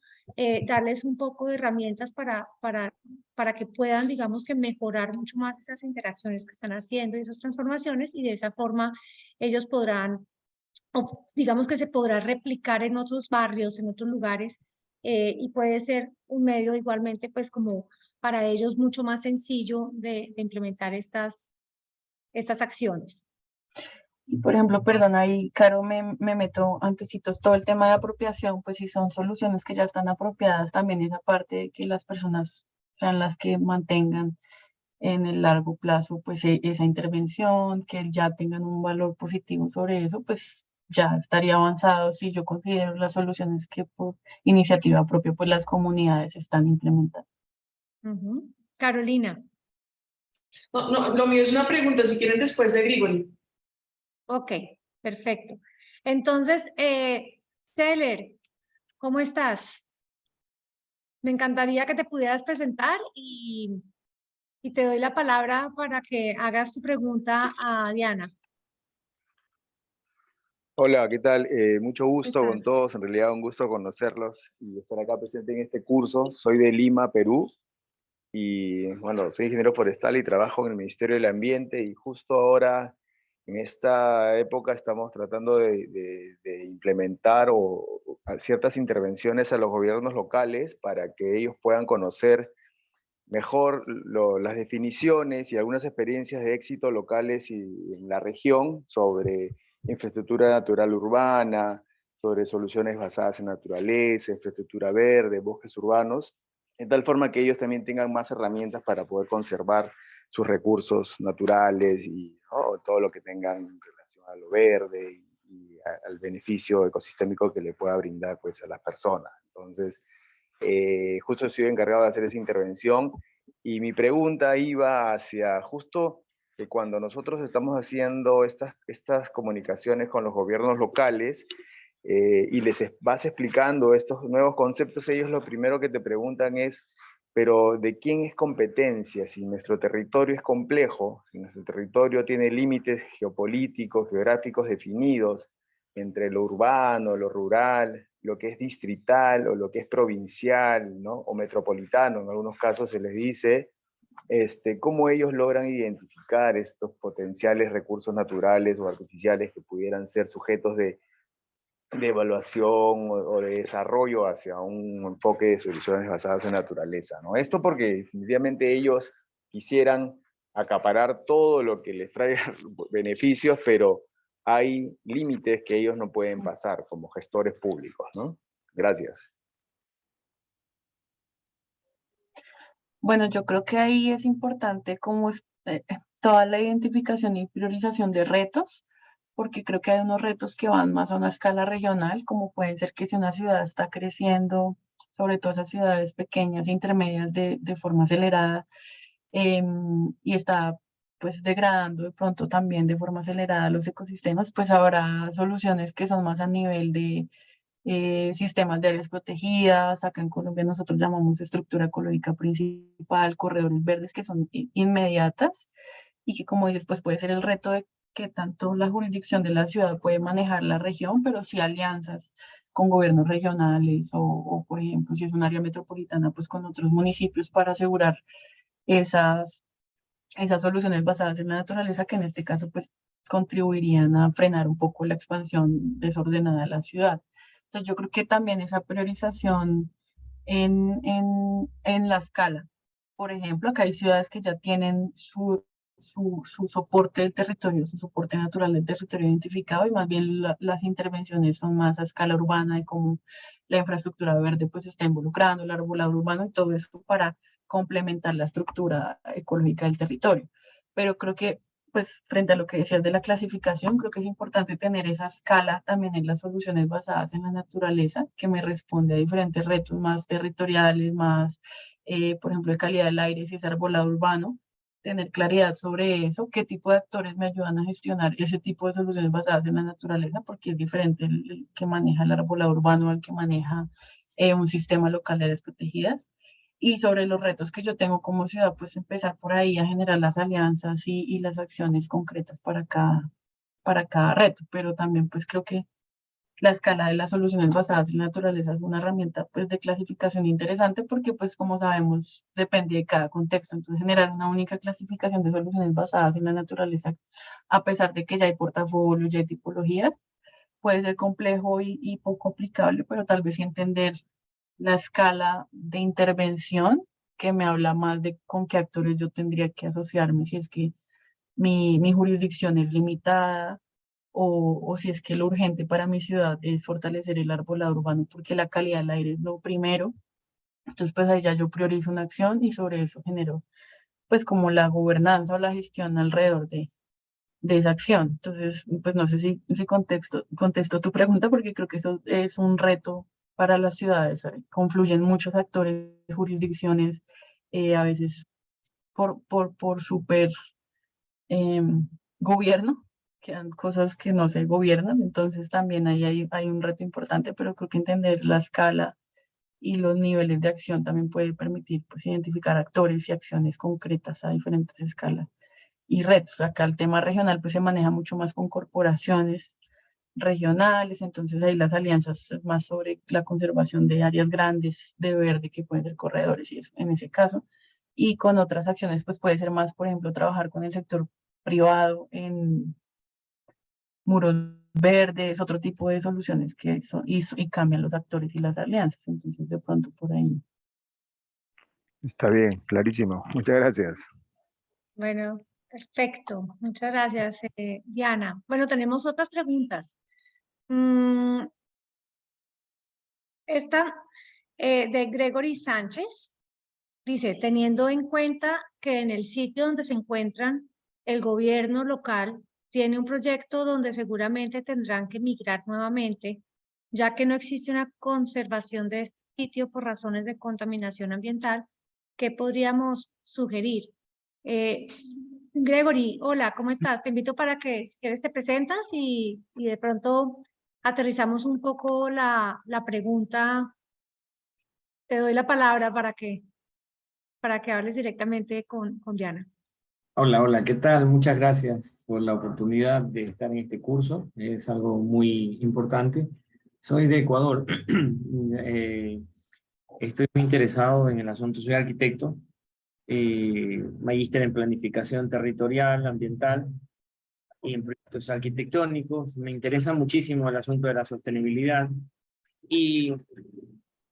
darles un poco de herramientas para que puedan, digamos que mejorar mucho más esas interacciones que están haciendo y esas transformaciones y de esa forma ellos podrán, o digamos que se podrá replicar en otros barrios, en otros lugares, y puede ser un medio igualmente pues como para ellos mucho más sencillo de implementar estas acciones. Y por ejemplo, perdón, ahí, Caro, me meto antecitos todo el tema de apropiación, pues si son soluciones que ya están apropiadas, también esa parte de que las personas sean las que mantengan en el largo plazo, pues esa intervención, que ya tengan un valor positivo sobre eso, pues ya estaría avanzado si yo considero las soluciones que por iniciativa propia, pues las comunidades están implementando. Ujú. Carolina. No, no, lo mío es una pregunta, si quieren después de Grigori. Ok, perfecto. Entonces, Celer, ¿cómo estás? Me encantaría que te pudieras presentar y te doy la palabra para que hagas tu pregunta a Diana. Hola, ¿qué tal? Mucho gusto tal? con todos, en realidad un gusto conocerlos y estar acá presente en este curso. Soy de Lima, Perú, y bueno, soy ingeniero forestal y trabajo en el Ministerio del Ambiente y justo ahora, en esta época, estamos tratando de implementar ciertas intervenciones a los gobiernos locales para que ellos puedan conocer mejor las definiciones y algunas experiencias de éxito locales y en la región sobre infraestructura natural urbana, sobre soluciones basadas en naturaleza, infraestructura verde, bosques urbanos, de tal forma que ellos también tengan más herramientas para poder conservar sus recursos naturales y todo lo que tengan en relación a lo verde y al beneficio ecosistémico que le pueda brindar pues, a las personas. Entonces, justo estoy encargado de hacer esa intervención y mi pregunta iba hacia justo que cuando nosotros estamos haciendo estas comunicaciones con los gobiernos locales y les vas explicando estos nuevos conceptos, ellos lo primero que te preguntan es, pero ¿de quién es competencia? Si nuestro territorio es complejo, si nuestro territorio tiene límites geopolíticos, geográficos definidos entre lo urbano, lo rural, lo que es distrital o lo que es provincial, ¿no? O metropolitano, en algunos casos se les dice, cómo ellos logran identificar estos potenciales recursos naturales o artificiales que pudieran ser sujetos de evaluación o de desarrollo hacia un enfoque de soluciones basadas en naturaleza, ¿no? Esto porque definitivamente ellos quisieran acaparar todo lo que les traiga beneficios, pero hay límites que ellos no pueden pasar como gestores públicos, ¿no? Gracias. Bueno, yo creo que ahí es importante como toda la identificación y priorización de retos, porque creo que hay unos retos que van más a una escala regional, como pueden ser que si una ciudad está creciendo, sobre todo esas ciudades pequeñas e intermedias de forma acelerada, y está pues degradando de pronto también de forma acelerada los ecosistemas, pues habrá soluciones que son más a nivel de sistemas de áreas protegidas. Acá en Colombia nosotros llamamos estructura ecológica principal, corredores verdes que son inmediatas y que, como dices, pues puede ser el reto de que tanto la jurisdicción de la ciudad puede manejar la región, pero sí alianzas con gobiernos regionales o, por ejemplo, si es un área metropolitana, pues con otros municipios para asegurar esas, esas soluciones basadas en la naturaleza, que en este caso pues contribuirían a frenar un poco la expansión desordenada de la ciudad. Entonces yo creo que también esa priorización en la escala. Por ejemplo, acá hay ciudades que ya tienen su soporte del territorio, su soporte natural del territorio identificado y más bien las intervenciones son más a escala urbana y cómo la infraestructura verde pues está involucrando el arbolado urbano y todo eso para complementar la estructura ecológica del territorio. Pero creo que pues frente a lo que decías de la clasificación, creo que es importante tener esa escala también en las soluciones basadas en la naturaleza, que me responde a diferentes retos más territoriales, más por ejemplo, de calidad del aire, si es arbolado urbano, tener claridad sobre eso, qué tipo de actores me ayudan a gestionar ese tipo de soluciones basadas en la naturaleza, porque es diferente el que maneja el arbolado urbano al que maneja un sistema local de áreas protegidas. Y sobre los retos que yo tengo como ciudad, pues empezar por ahí a generar las alianzas y las acciones concretas para cada reto, pero también pues creo que la escala de las soluciones basadas en la naturaleza es una herramienta pues de clasificación interesante porque pues como sabemos depende de cada contexto, entonces generar una única clasificación de soluciones basadas en la naturaleza, a pesar de que ya hay portafolios, ya hay tipologías, puede ser complejo y poco aplicable, pero tal vez sí entender la escala de intervención que me habla más de con qué actores yo tendría que asociarme si es que mi jurisdicción es limitada o si es que lo urgente para mi ciudad es fortalecer el arbolado urbano porque la calidad del aire es lo primero. Entonces, pues ahí ya yo priorizo una acción y sobre eso genero, pues como la gobernanza o la gestión alrededor de esa acción. Entonces, pues no sé si contesto tu pregunta porque creo que eso es un reto para las ciudades. Confluyen muchos actores, jurisdicciones, a veces por super gobierno, que dan cosas que no se gobiernan, entonces también ahí hay un reto importante, pero creo que entender la escala y los niveles de acción también puede permitir pues, identificar actores y acciones concretas a diferentes escalas y retos. Acá el tema regional pues se maneja mucho más con corporaciones regionales, entonces ahí las alianzas es más sobre la conservación de áreas grandes de verde que pueden ser corredores y eso, en ese caso. Y con otras acciones pues puede ser más, por ejemplo, trabajar con el sector privado en muros verdes, otro tipo de soluciones que son, y cambian los actores y las alianzas. Entonces, de pronto por ahí. Está bien, clarísimo. Muchas gracias. Bueno, perfecto. Muchas gracias, Diana. Bueno, tenemos otras preguntas. Esta de Gregory Sánchez dice, teniendo en cuenta que en el sitio donde se encuentran el gobierno local tiene un proyecto donde seguramente tendrán que migrar nuevamente, ya que no existe una conservación de este sitio por razones de contaminación ambiental, ¿qué podríamos sugerir? Gregory, hola, ¿cómo estás? Te invito para que, si quieres, te presentas y de pronto aterrizamos un poco la pregunta. Te doy la palabra para que hables directamente con Diana. Hola, hola, ¿qué tal? Muchas gracias por la oportunidad de estar en este curso. Es algo muy importante. Soy de Ecuador. Estoy muy interesado en el asunto. Soy arquitecto, magíster en planificación territorial, ambiental y en proyectos arquitectónicos. Me interesa muchísimo el asunto de la sostenibilidad. Y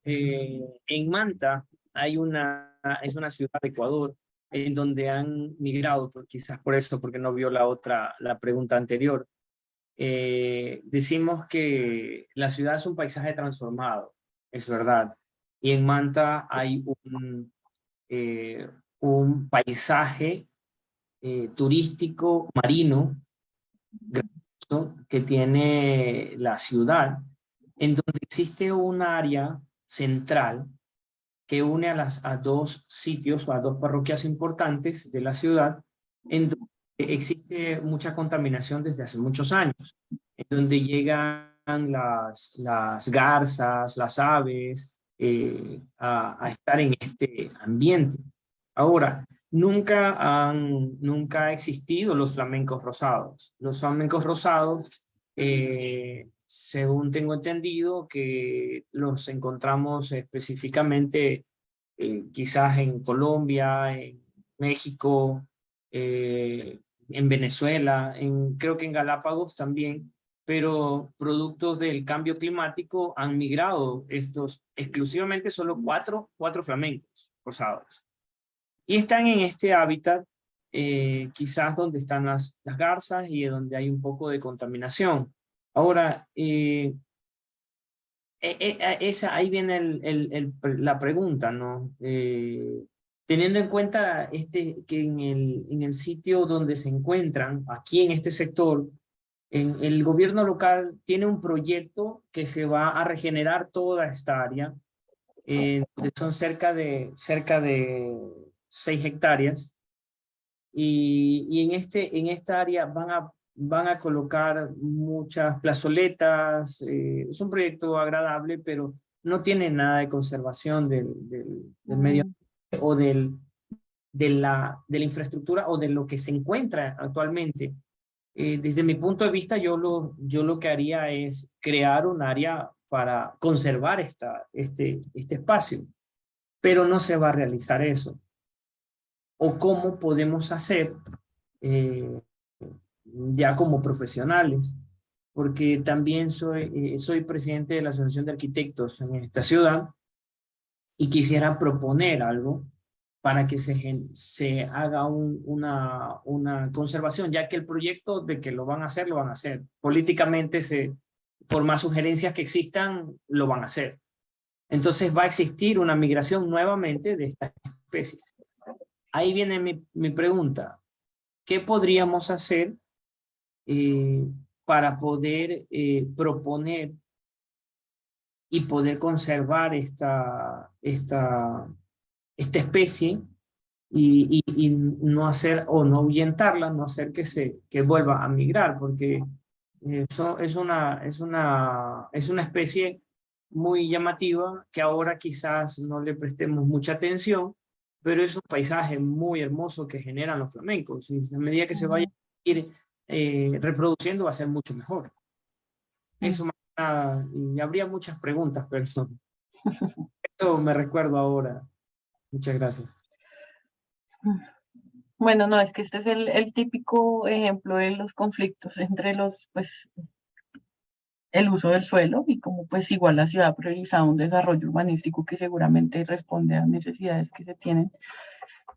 en Manta es una ciudad de Ecuador en donde han migrado, quizás por eso, porque no vio la pregunta anterior. Decimos que la ciudad es un paisaje transformado, es verdad. Y en Manta hay un paisaje turístico marino que tiene la ciudad, en donde existe un área central que une a dos sitios o a dos parroquias importantes de la ciudad, en donde existe mucha contaminación desde hace muchos años, en donde llegan las garzas, las aves, a estar en este ambiente. Ahora, nunca ha existido los flamencos rosados. Los flamencos rosados, según tengo entendido, que los encontramos específicamente quizás en Colombia, en México, en Venezuela, creo que en Galápagos también, pero productos del cambio climático han migrado estos exclusivamente solo cuatro flamencos rosados. Y están en este hábitat, quizás donde están las garzas y donde hay un poco de contaminación. Ahora, ahí viene la pregunta, ¿no? Teniendo en cuenta que en el sitio donde se encuentran, aquí en este sector, el gobierno local tiene un proyecto que se va a regenerar toda esta área donde son cerca de 6 hectáreas. Y en esta área van a colocar muchas plazoletas. Es un proyecto agradable, pero no tiene nada de conservación del medio ambiente o de la infraestructura o de lo que se encuentra actualmente. Desde mi punto de vista, yo lo que haría es crear un área para conservar este espacio, pero no se va a realizar eso. ¿O cómo podemos hacer ya como profesionales? Porque también soy presidente de la Asociación de Arquitectos en esta ciudad y quisiera proponer algo para que se haga una conservación, ya que el proyecto de que lo van a hacer, lo van a hacer. Políticamente, por más sugerencias que existan, lo van a hacer. Entonces va a existir una migración nuevamente de estas especies. Ahí viene mi pregunta. ¿Qué podríamos hacer para poder proponer y poder conservar esta especie y no hacer o no ahuyentarla, no hacer que vuelva a migrar? Porque eso es una especie muy llamativa que ahora quizás no le prestemos mucha atención, pero es un paisaje muy hermoso que generan los flamencos, y a medida que se vaya a ir reproduciendo va a ser mucho mejor. Eso más que nada, y habría muchas preguntas, pero eso me recuerdo ahora. Muchas gracias. Bueno, no, es que este es el típico ejemplo de los conflictos entre pues, el uso del suelo y como pues igual la ciudad ha priorizado un desarrollo urbanístico que seguramente responde a necesidades que se tienen.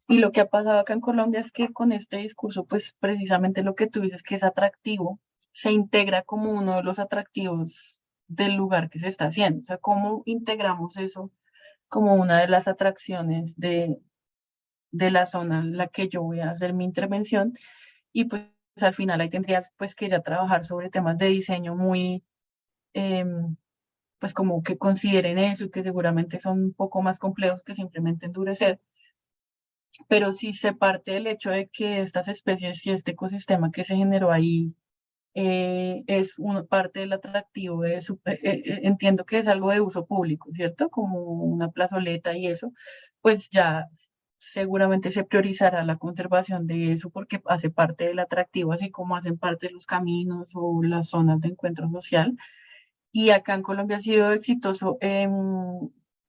Y lo que ha pasado acá en Colombia es que con este discurso, pues precisamente lo que tú dices que es atractivo, se integra como uno de los atractivos del lugar que se está haciendo. O sea, ¿cómo integramos eso como una de las atracciones de la zona en la que yo voy a hacer mi intervención? Y pues al final ahí tendrías pues que ya trabajar sobre temas de diseño muy, pues como que consideren eso y que seguramente son un poco más complejos que simplemente endurecer. Pero si se parte del hecho de que estas especies y este ecosistema que se generó ahí es una parte del atractivo entiendo que es algo de uso público, ¿cierto? Como una plazoleta y eso, pues ya seguramente se priorizará la conservación de eso porque hace parte del atractivo, así como hacen parte de los caminos o las zonas de encuentro social. Y acá en Colombia ha sido exitoso,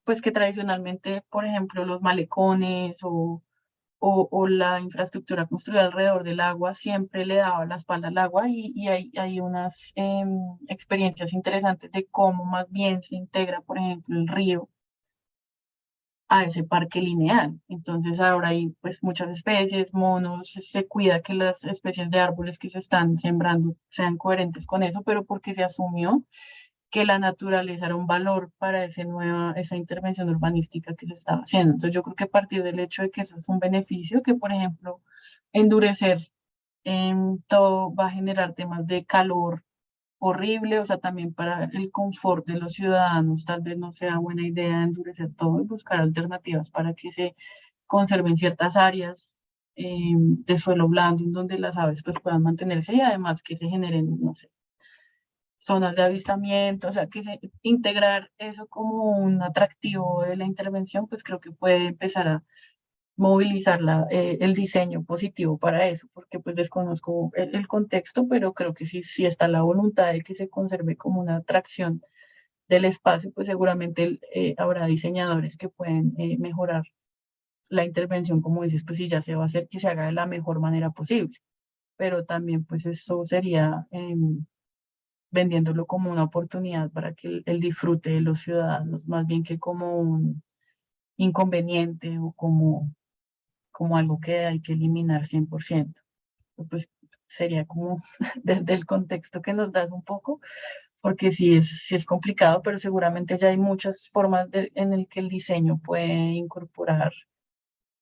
pues que tradicionalmente, por ejemplo, los malecones o la infraestructura construida alrededor del agua siempre le daba la espalda al agua y hay unas experiencias interesantes de cómo más bien se integra, por ejemplo, el río a ese parque lineal. Entonces ahora hay pues muchas especies, monos, se cuida que las especies de árboles que se están sembrando sean coherentes con eso, pero porque se asumió que la naturaleza era un valor para esa intervención urbanística que se estaba haciendo. Entonces yo creo que a partir del hecho de que eso es un beneficio, que por ejemplo endurecer todo va a generar temas de calor horrible, o sea, también para el confort de los ciudadanos, tal vez no sea buena idea endurecer todo y buscar alternativas para que se conserven ciertas áreas de suelo blando en donde las aves pues puedan mantenerse y además que se generen, no sé, zonas de avistamiento, o sea, integrar eso como un atractivo de la intervención, pues creo que puede empezar a movilizar el diseño positivo para eso, porque pues desconozco el contexto, pero creo que sí está la voluntad de que se conserve como una atracción del espacio, pues seguramente habrá diseñadores que pueden mejorar la intervención, como dices, pues si ya se va a hacer, que se haga de la mejor manera posible, pero también pues eso sería vendiéndolo como una oportunidad para que el disfrute de los ciudadanos, más bien que como un inconveniente o como algo que hay que eliminar 100%. Pues sería como desde el contexto que nos das un poco, porque sí es complicado, pero seguramente ya hay muchas formas en el que el diseño puede incorporar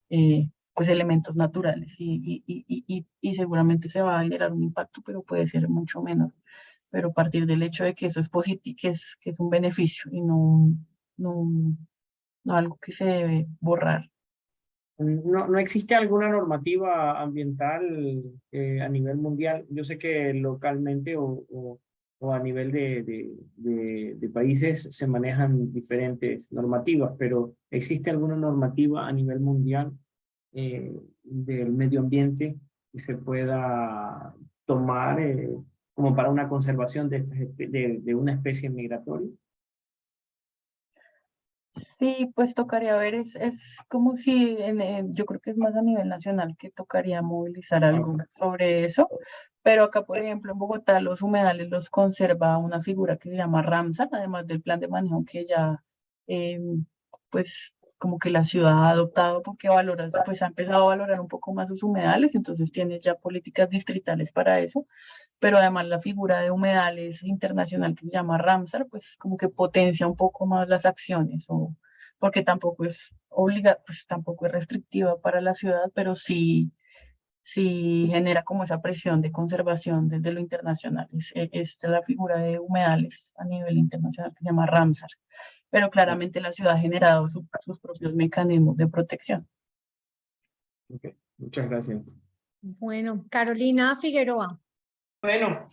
pues elementos naturales y seguramente se va a generar un impacto, pero puede ser mucho menor. Pero a partir del hecho de que eso es positivo, que es un beneficio y no no algo que se debe borrar. No existe alguna normativa ambiental a nivel mundial. Yo sé que localmente o a nivel de países se manejan diferentes normativas, pero ¿existe alguna normativa a nivel mundial del medio ambiente que se pueda tomar como para una conservación de una especie migratoria? Sí, pues tocaría ver, es como si, yo creo que es más a nivel nacional que tocaría movilizar algo sobre eso, pero acá, por ejemplo, en Bogotá, los humedales los conserva una figura que se llama Ramsar, además del plan de manejo que ya, eh, pues, como que la ciudad ha adoptado porque valora, pues ha empezado a valorar un poco más sus humedales, entonces tiene ya políticas distritales para eso, pero además la figura de humedales internacional que se llama Ramsar, pues como que potencia un poco más las acciones, o, porque tampoco es pues tampoco es restrictiva para la ciudad, pero sí genera como esa presión de conservación desde lo internacional. Es la figura de humedales a nivel internacional que se llama Ramsar, pero claramente la ciudad ha generado sus propios mecanismos de protección. Okay. Muchas gracias. Bueno, Carolina Figueroa. Bueno,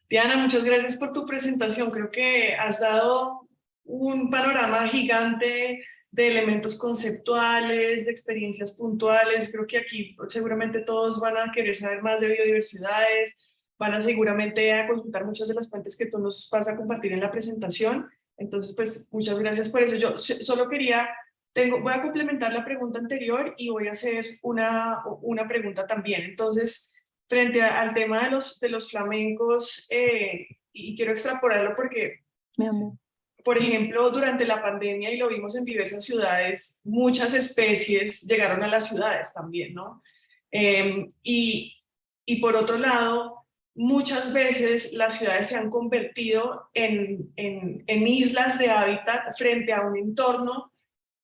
Diana, muchas gracias por tu presentación. Creo que has dado un panorama gigante de elementos conceptuales, de experiencias puntuales. Creo que aquí seguramente todos van a querer saber más de biodiversidades, van a seguramente a consultar muchas de las fuentes que tú nos vas a compartir en la presentación. Entonces, pues muchas gracias por eso. Yo solo quería, voy a complementar la pregunta anterior y voy a hacer una pregunta también. Entonces, frente al tema de los flamencos, y quiero extrapolarlo porque, Mi amor. por ejemplo, durante la pandemia, y lo vimos en diversas ciudades, muchas especies llegaron a las ciudades también, ¿no? Y por otro lado, muchas veces las ciudades se han convertido en islas de hábitat frente a un entorno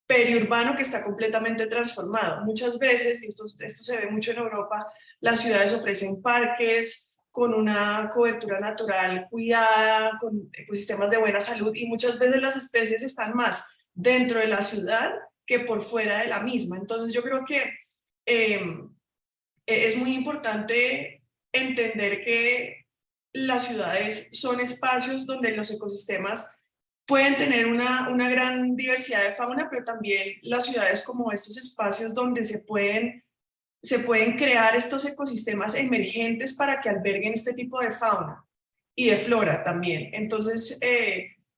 periurbano que está completamente transformado. Muchas veces, y esto se ve mucho en Europa, las ciudades ofrecen parques con una cobertura natural cuidada, con ecosistemas de buena salud, y muchas veces las especies están más dentro de la ciudad que por fuera de la misma. Entonces yo creo que es muy importante entender que las ciudades son espacios donde los ecosistemas pueden tener una gran diversidad de fauna, pero también las ciudades como estos espacios donde se pueden crear estos ecosistemas emergentes para que alberguen este tipo de fauna y de flora también. Entonces,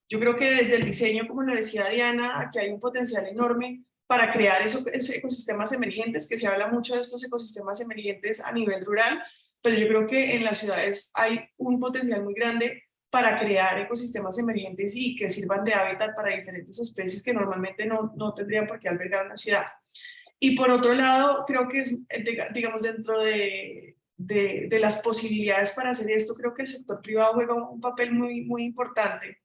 yo creo que desde el diseño, como lo decía Diana, aquí hay un potencial enorme para crear esos ecosistemas emergentes, que se habla mucho de estos ecosistemas emergentes a nivel rural, pero yo creo que en las ciudades hay un potencial muy grande para crear ecosistemas emergentes y que sirvan de hábitat para diferentes especies que normalmente no tendrían por qué albergar una ciudad. Y por otro lado, creo que es, digamos, dentro de las posibilidades para hacer esto, creo que el sector privado juega un papel muy importante,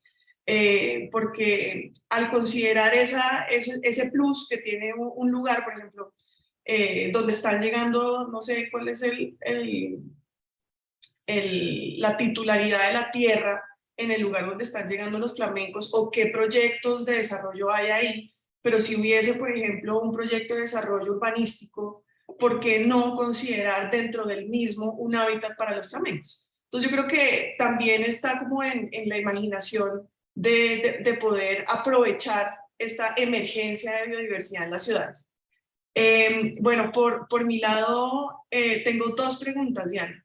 porque al considerar ese plus que tiene un lugar, por ejemplo, donde están llegando, no sé cuál es la titularidad de la tierra en el lugar donde están llegando los flamencos o qué proyectos de desarrollo hay ahí, pero si hubiese, por ejemplo, un proyecto de desarrollo urbanístico, ¿por qué no considerar dentro del mismo un hábitat para los flamencos? Entonces yo creo que también está como en la imaginación de poder aprovechar esta emergencia de biodiversidad en las ciudades. Bueno, por mi lado, tengo dos preguntas, Diana.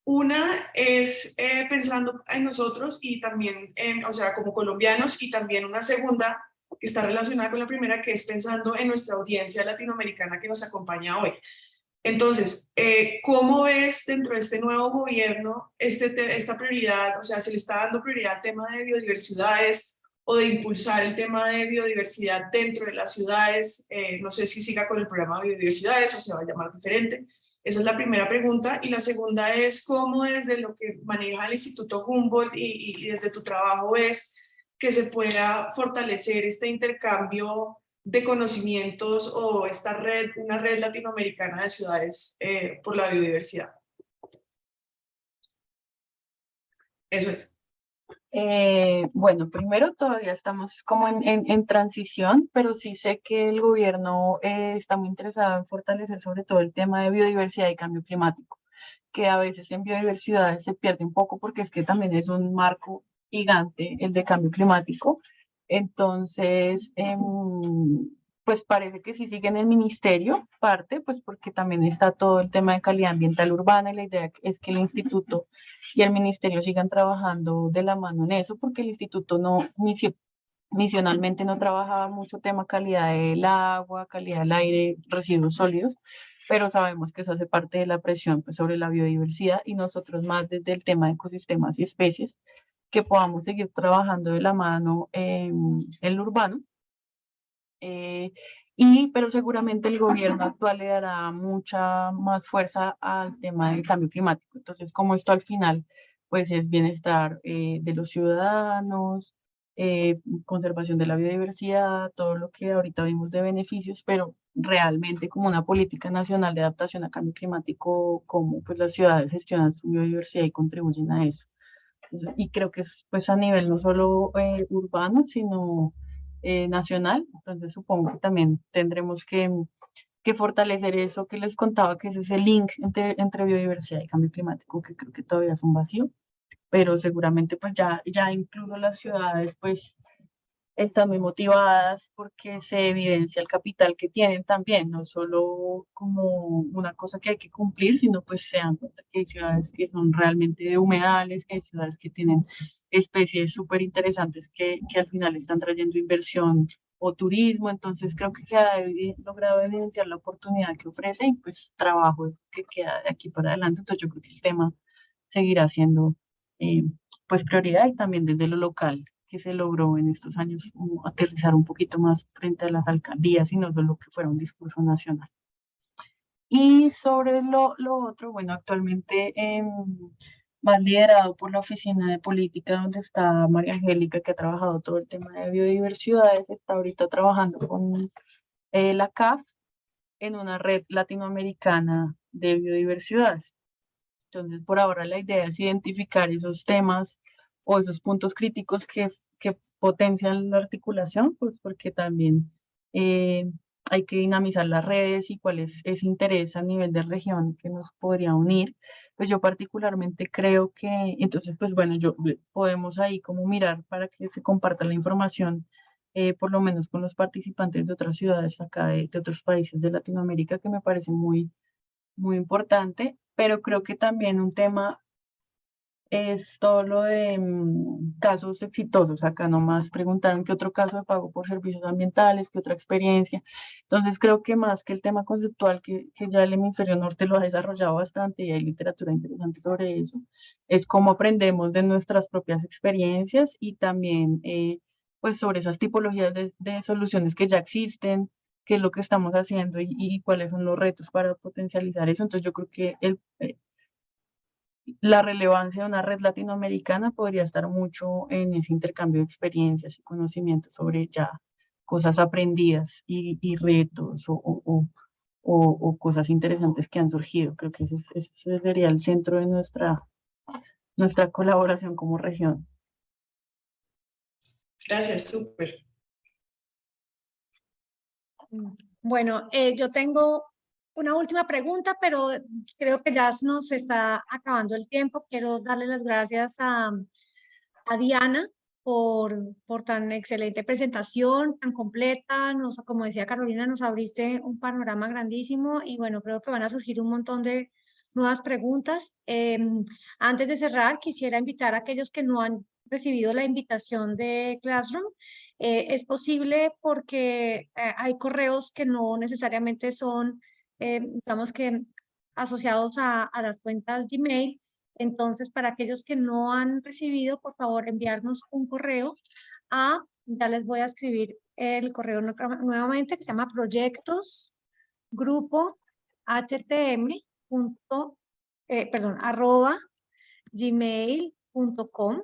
Una es pensando en nosotros y también, o sea, como colombianos, y también una segunda que está relacionada con la primera, que es pensando en nuestra audiencia latinoamericana que nos acompaña hoy. Entonces, ¿cómo ves dentro de este nuevo gobierno esta prioridad? O sea, ¿se le está dando prioridad al tema de biodiversidades o de impulsar el tema de biodiversidad dentro de las ciudades? No sé si siga con el programa de biodiversidades o se va a llamar diferente. Esa es la primera pregunta. Y la segunda es cómo desde lo que maneja el Instituto Humboldt y desde tu trabajo ves que se pueda fortalecer este intercambio de conocimientos o una red latinoamericana de ciudades por la biodiversidad. Eso es. Bueno, primero todavía estamos como en transición, pero sí sé que el gobierno está muy interesado en fortalecer sobre todo el tema de biodiversidad y cambio climático, que a veces en biodiversidad se pierde un poco porque es que también es un marco gigante el de cambio climático. Entonces, pues parece que sí sigue en el ministerio, parte, pues porque también está todo el tema de calidad ambiental urbana y la idea es que el instituto y el ministerio sigan trabajando de la mano en eso, porque el instituto no, misionalmente no trabajaba mucho tema calidad del agua, calidad del aire, residuos sólidos, pero sabemos que eso hace parte de la presión pues, sobre la biodiversidad y nosotros más desde el tema de ecosistemas y especies, que podamos seguir trabajando de la mano en lo urbano. Pero seguramente el gobierno actual le dará mucha más fuerza al tema del cambio climático. Entonces, como esto al final, pues es bienestar de los ciudadanos, conservación de la biodiversidad, todo lo que ahorita vimos de beneficios, pero realmente como una política nacional de adaptación al cambio climático, cómo pues las ciudades gestionan su biodiversidad y contribuyen a eso. Y creo que es pues a nivel no solo urbano, sino nacional. Entonces supongo que también tendremos que fortalecer eso que les contaba, que es ese link entre biodiversidad y cambio climático, que creo que todavía es un vacío, pero seguramente pues ya incluso las ciudades pues están muy motivadas porque se evidencia el capital que tienen también, no solo como una cosa que hay que cumplir, sino pues se dan cuenta que hay ciudades que son realmente humedales, que hay ciudades que tienen especies súper interesantes que al final están trayendo inversión o turismo, entonces creo que se ha logrado evidenciar la oportunidad que ofrece y pues trabajo que queda de aquí para adelante, entonces yo creo que el tema seguirá siendo eh, pues prioridad y también desde lo local que se logró en estos años como aterrizar un poquito más frente a las alcaldías y no solo que fuera un discurso nacional. Y sobre lo otro, bueno, actualmente más liderado por la Oficina de Política, donde está María Angélica, que ha trabajado todo el tema de biodiversidad, está ahorita trabajando con la CAF en una red latinoamericana de biodiversidades. Entonces, por ahora la idea es identificar esos temas o esos puntos críticos que potencian la articulación, pues porque también hay que dinamizar las redes y cuál es ese interés a nivel de región que nos podría unir. Pues yo particularmente creo que, entonces, pues bueno, podemos ahí como mirar para que se comparta la información, por lo menos con los participantes de otras ciudades acá, de otros países de Latinoamérica, que me parece muy importante, pero creo que también un tema es todo lo de casos exitosos. Acá nomás preguntaron qué otro caso de pago por servicios ambientales, qué otra experiencia. Entonces creo que más que el tema conceptual, que ya el hemisferio norte lo ha desarrollado bastante y hay literatura interesante sobre eso, es cómo aprendemos de nuestras propias experiencias y también pues sobre esas tipologías de soluciones que ya existen, qué es lo que estamos haciendo y cuáles son los retos para potencializar eso. Entonces yo creo que la relevancia de una red latinoamericana podría estar mucho en ese intercambio de experiencias y conocimientos sobre ya cosas aprendidas y retos o cosas interesantes que han surgido. Creo que ese sería el centro de nuestra colaboración como región. Gracias, súper. Bueno, yo tengo una última pregunta, pero creo que ya nos está acabando el tiempo. Quiero darle las gracias a Diana por tan excelente presentación, tan completa. Como decía Carolina, nos abriste un panorama grandísimo y bueno, creo que van a surgir un montón de nuevas preguntas. Antes de cerrar, quisiera invitar a aquellos que no han recibido la invitación de Classroom. Es posible porque hay correos que no necesariamente son, digamos que, asociados a las cuentas Gmail. Entonces, para aquellos que no han recibido, por favor, enviarnos un correo ya les voy a escribir el correo nuevamente, que se llama @gmail.com.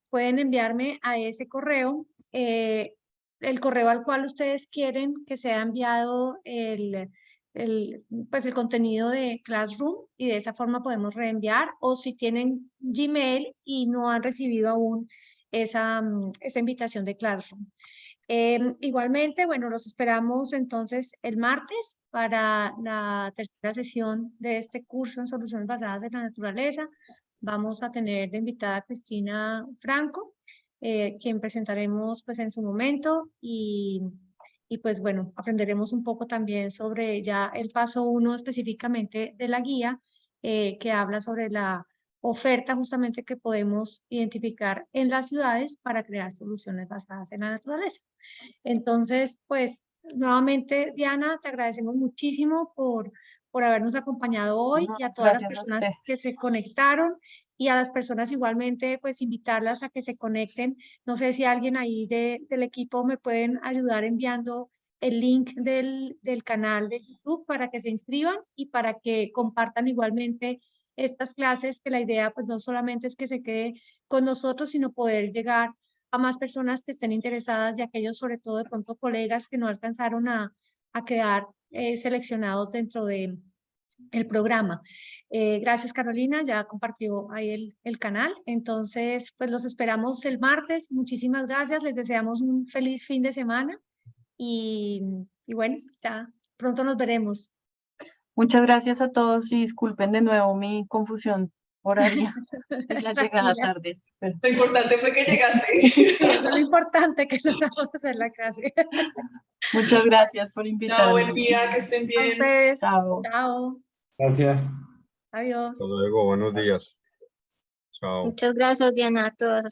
Pueden enviarme a ese correo el correo al cual ustedes quieren que sea enviado pues el contenido de Classroom y de esa forma podemos reenviar, o si tienen Gmail y no han recibido aún esa invitación de Classroom. Igualmente, bueno, los esperamos entonces el martes para la tercera sesión de este curso en soluciones basadas en la naturaleza. Vamos a tener de invitada a Cristina Franco, quien presentaremos pues en su momento y pues bueno, aprenderemos un poco también sobre ya el paso 1 específicamente de la guía, que habla sobre la oferta justamente que podemos identificar en las ciudades para crear soluciones basadas en la naturaleza. Entonces, pues, nuevamente, Diana, te agradecemos muchísimo por habernos acompañado hoy No, y a todas las gracias a personas usted. que se conectaron y a las personas igualmente, pues, invitarlas a que se conecten. No sé si alguien ahí del equipo me pueden ayudar enviando el link del canal de YouTube para que se inscriban y para que compartan igualmente estas clases, que la idea pues no solamente es que se quede con nosotros, sino poder llegar a más personas que estén interesadas y aquellos sobre todo de pronto colegas que no alcanzaron a quedar seleccionados dentro del programa. Gracias Carolina, ya compartió ahí el canal, entonces pues los esperamos el martes, muchísimas gracias, les deseamos un feliz fin de semana y bueno, ya pronto nos veremos. Muchas gracias a todos y disculpen de nuevo mi confusión horaria y la llegada Tranquila. tarde. Pero Lo importante fue que llegaste. Sí, eso es lo importante, que logramos hacer la clase. muchas gracias por Chao, invitarme. buen día, que estén A bien. ustedes. Chao. Chao. Gracias. Adiós. Hasta luego, buenos días. Chao. Muchas gracias, Diana, a todas.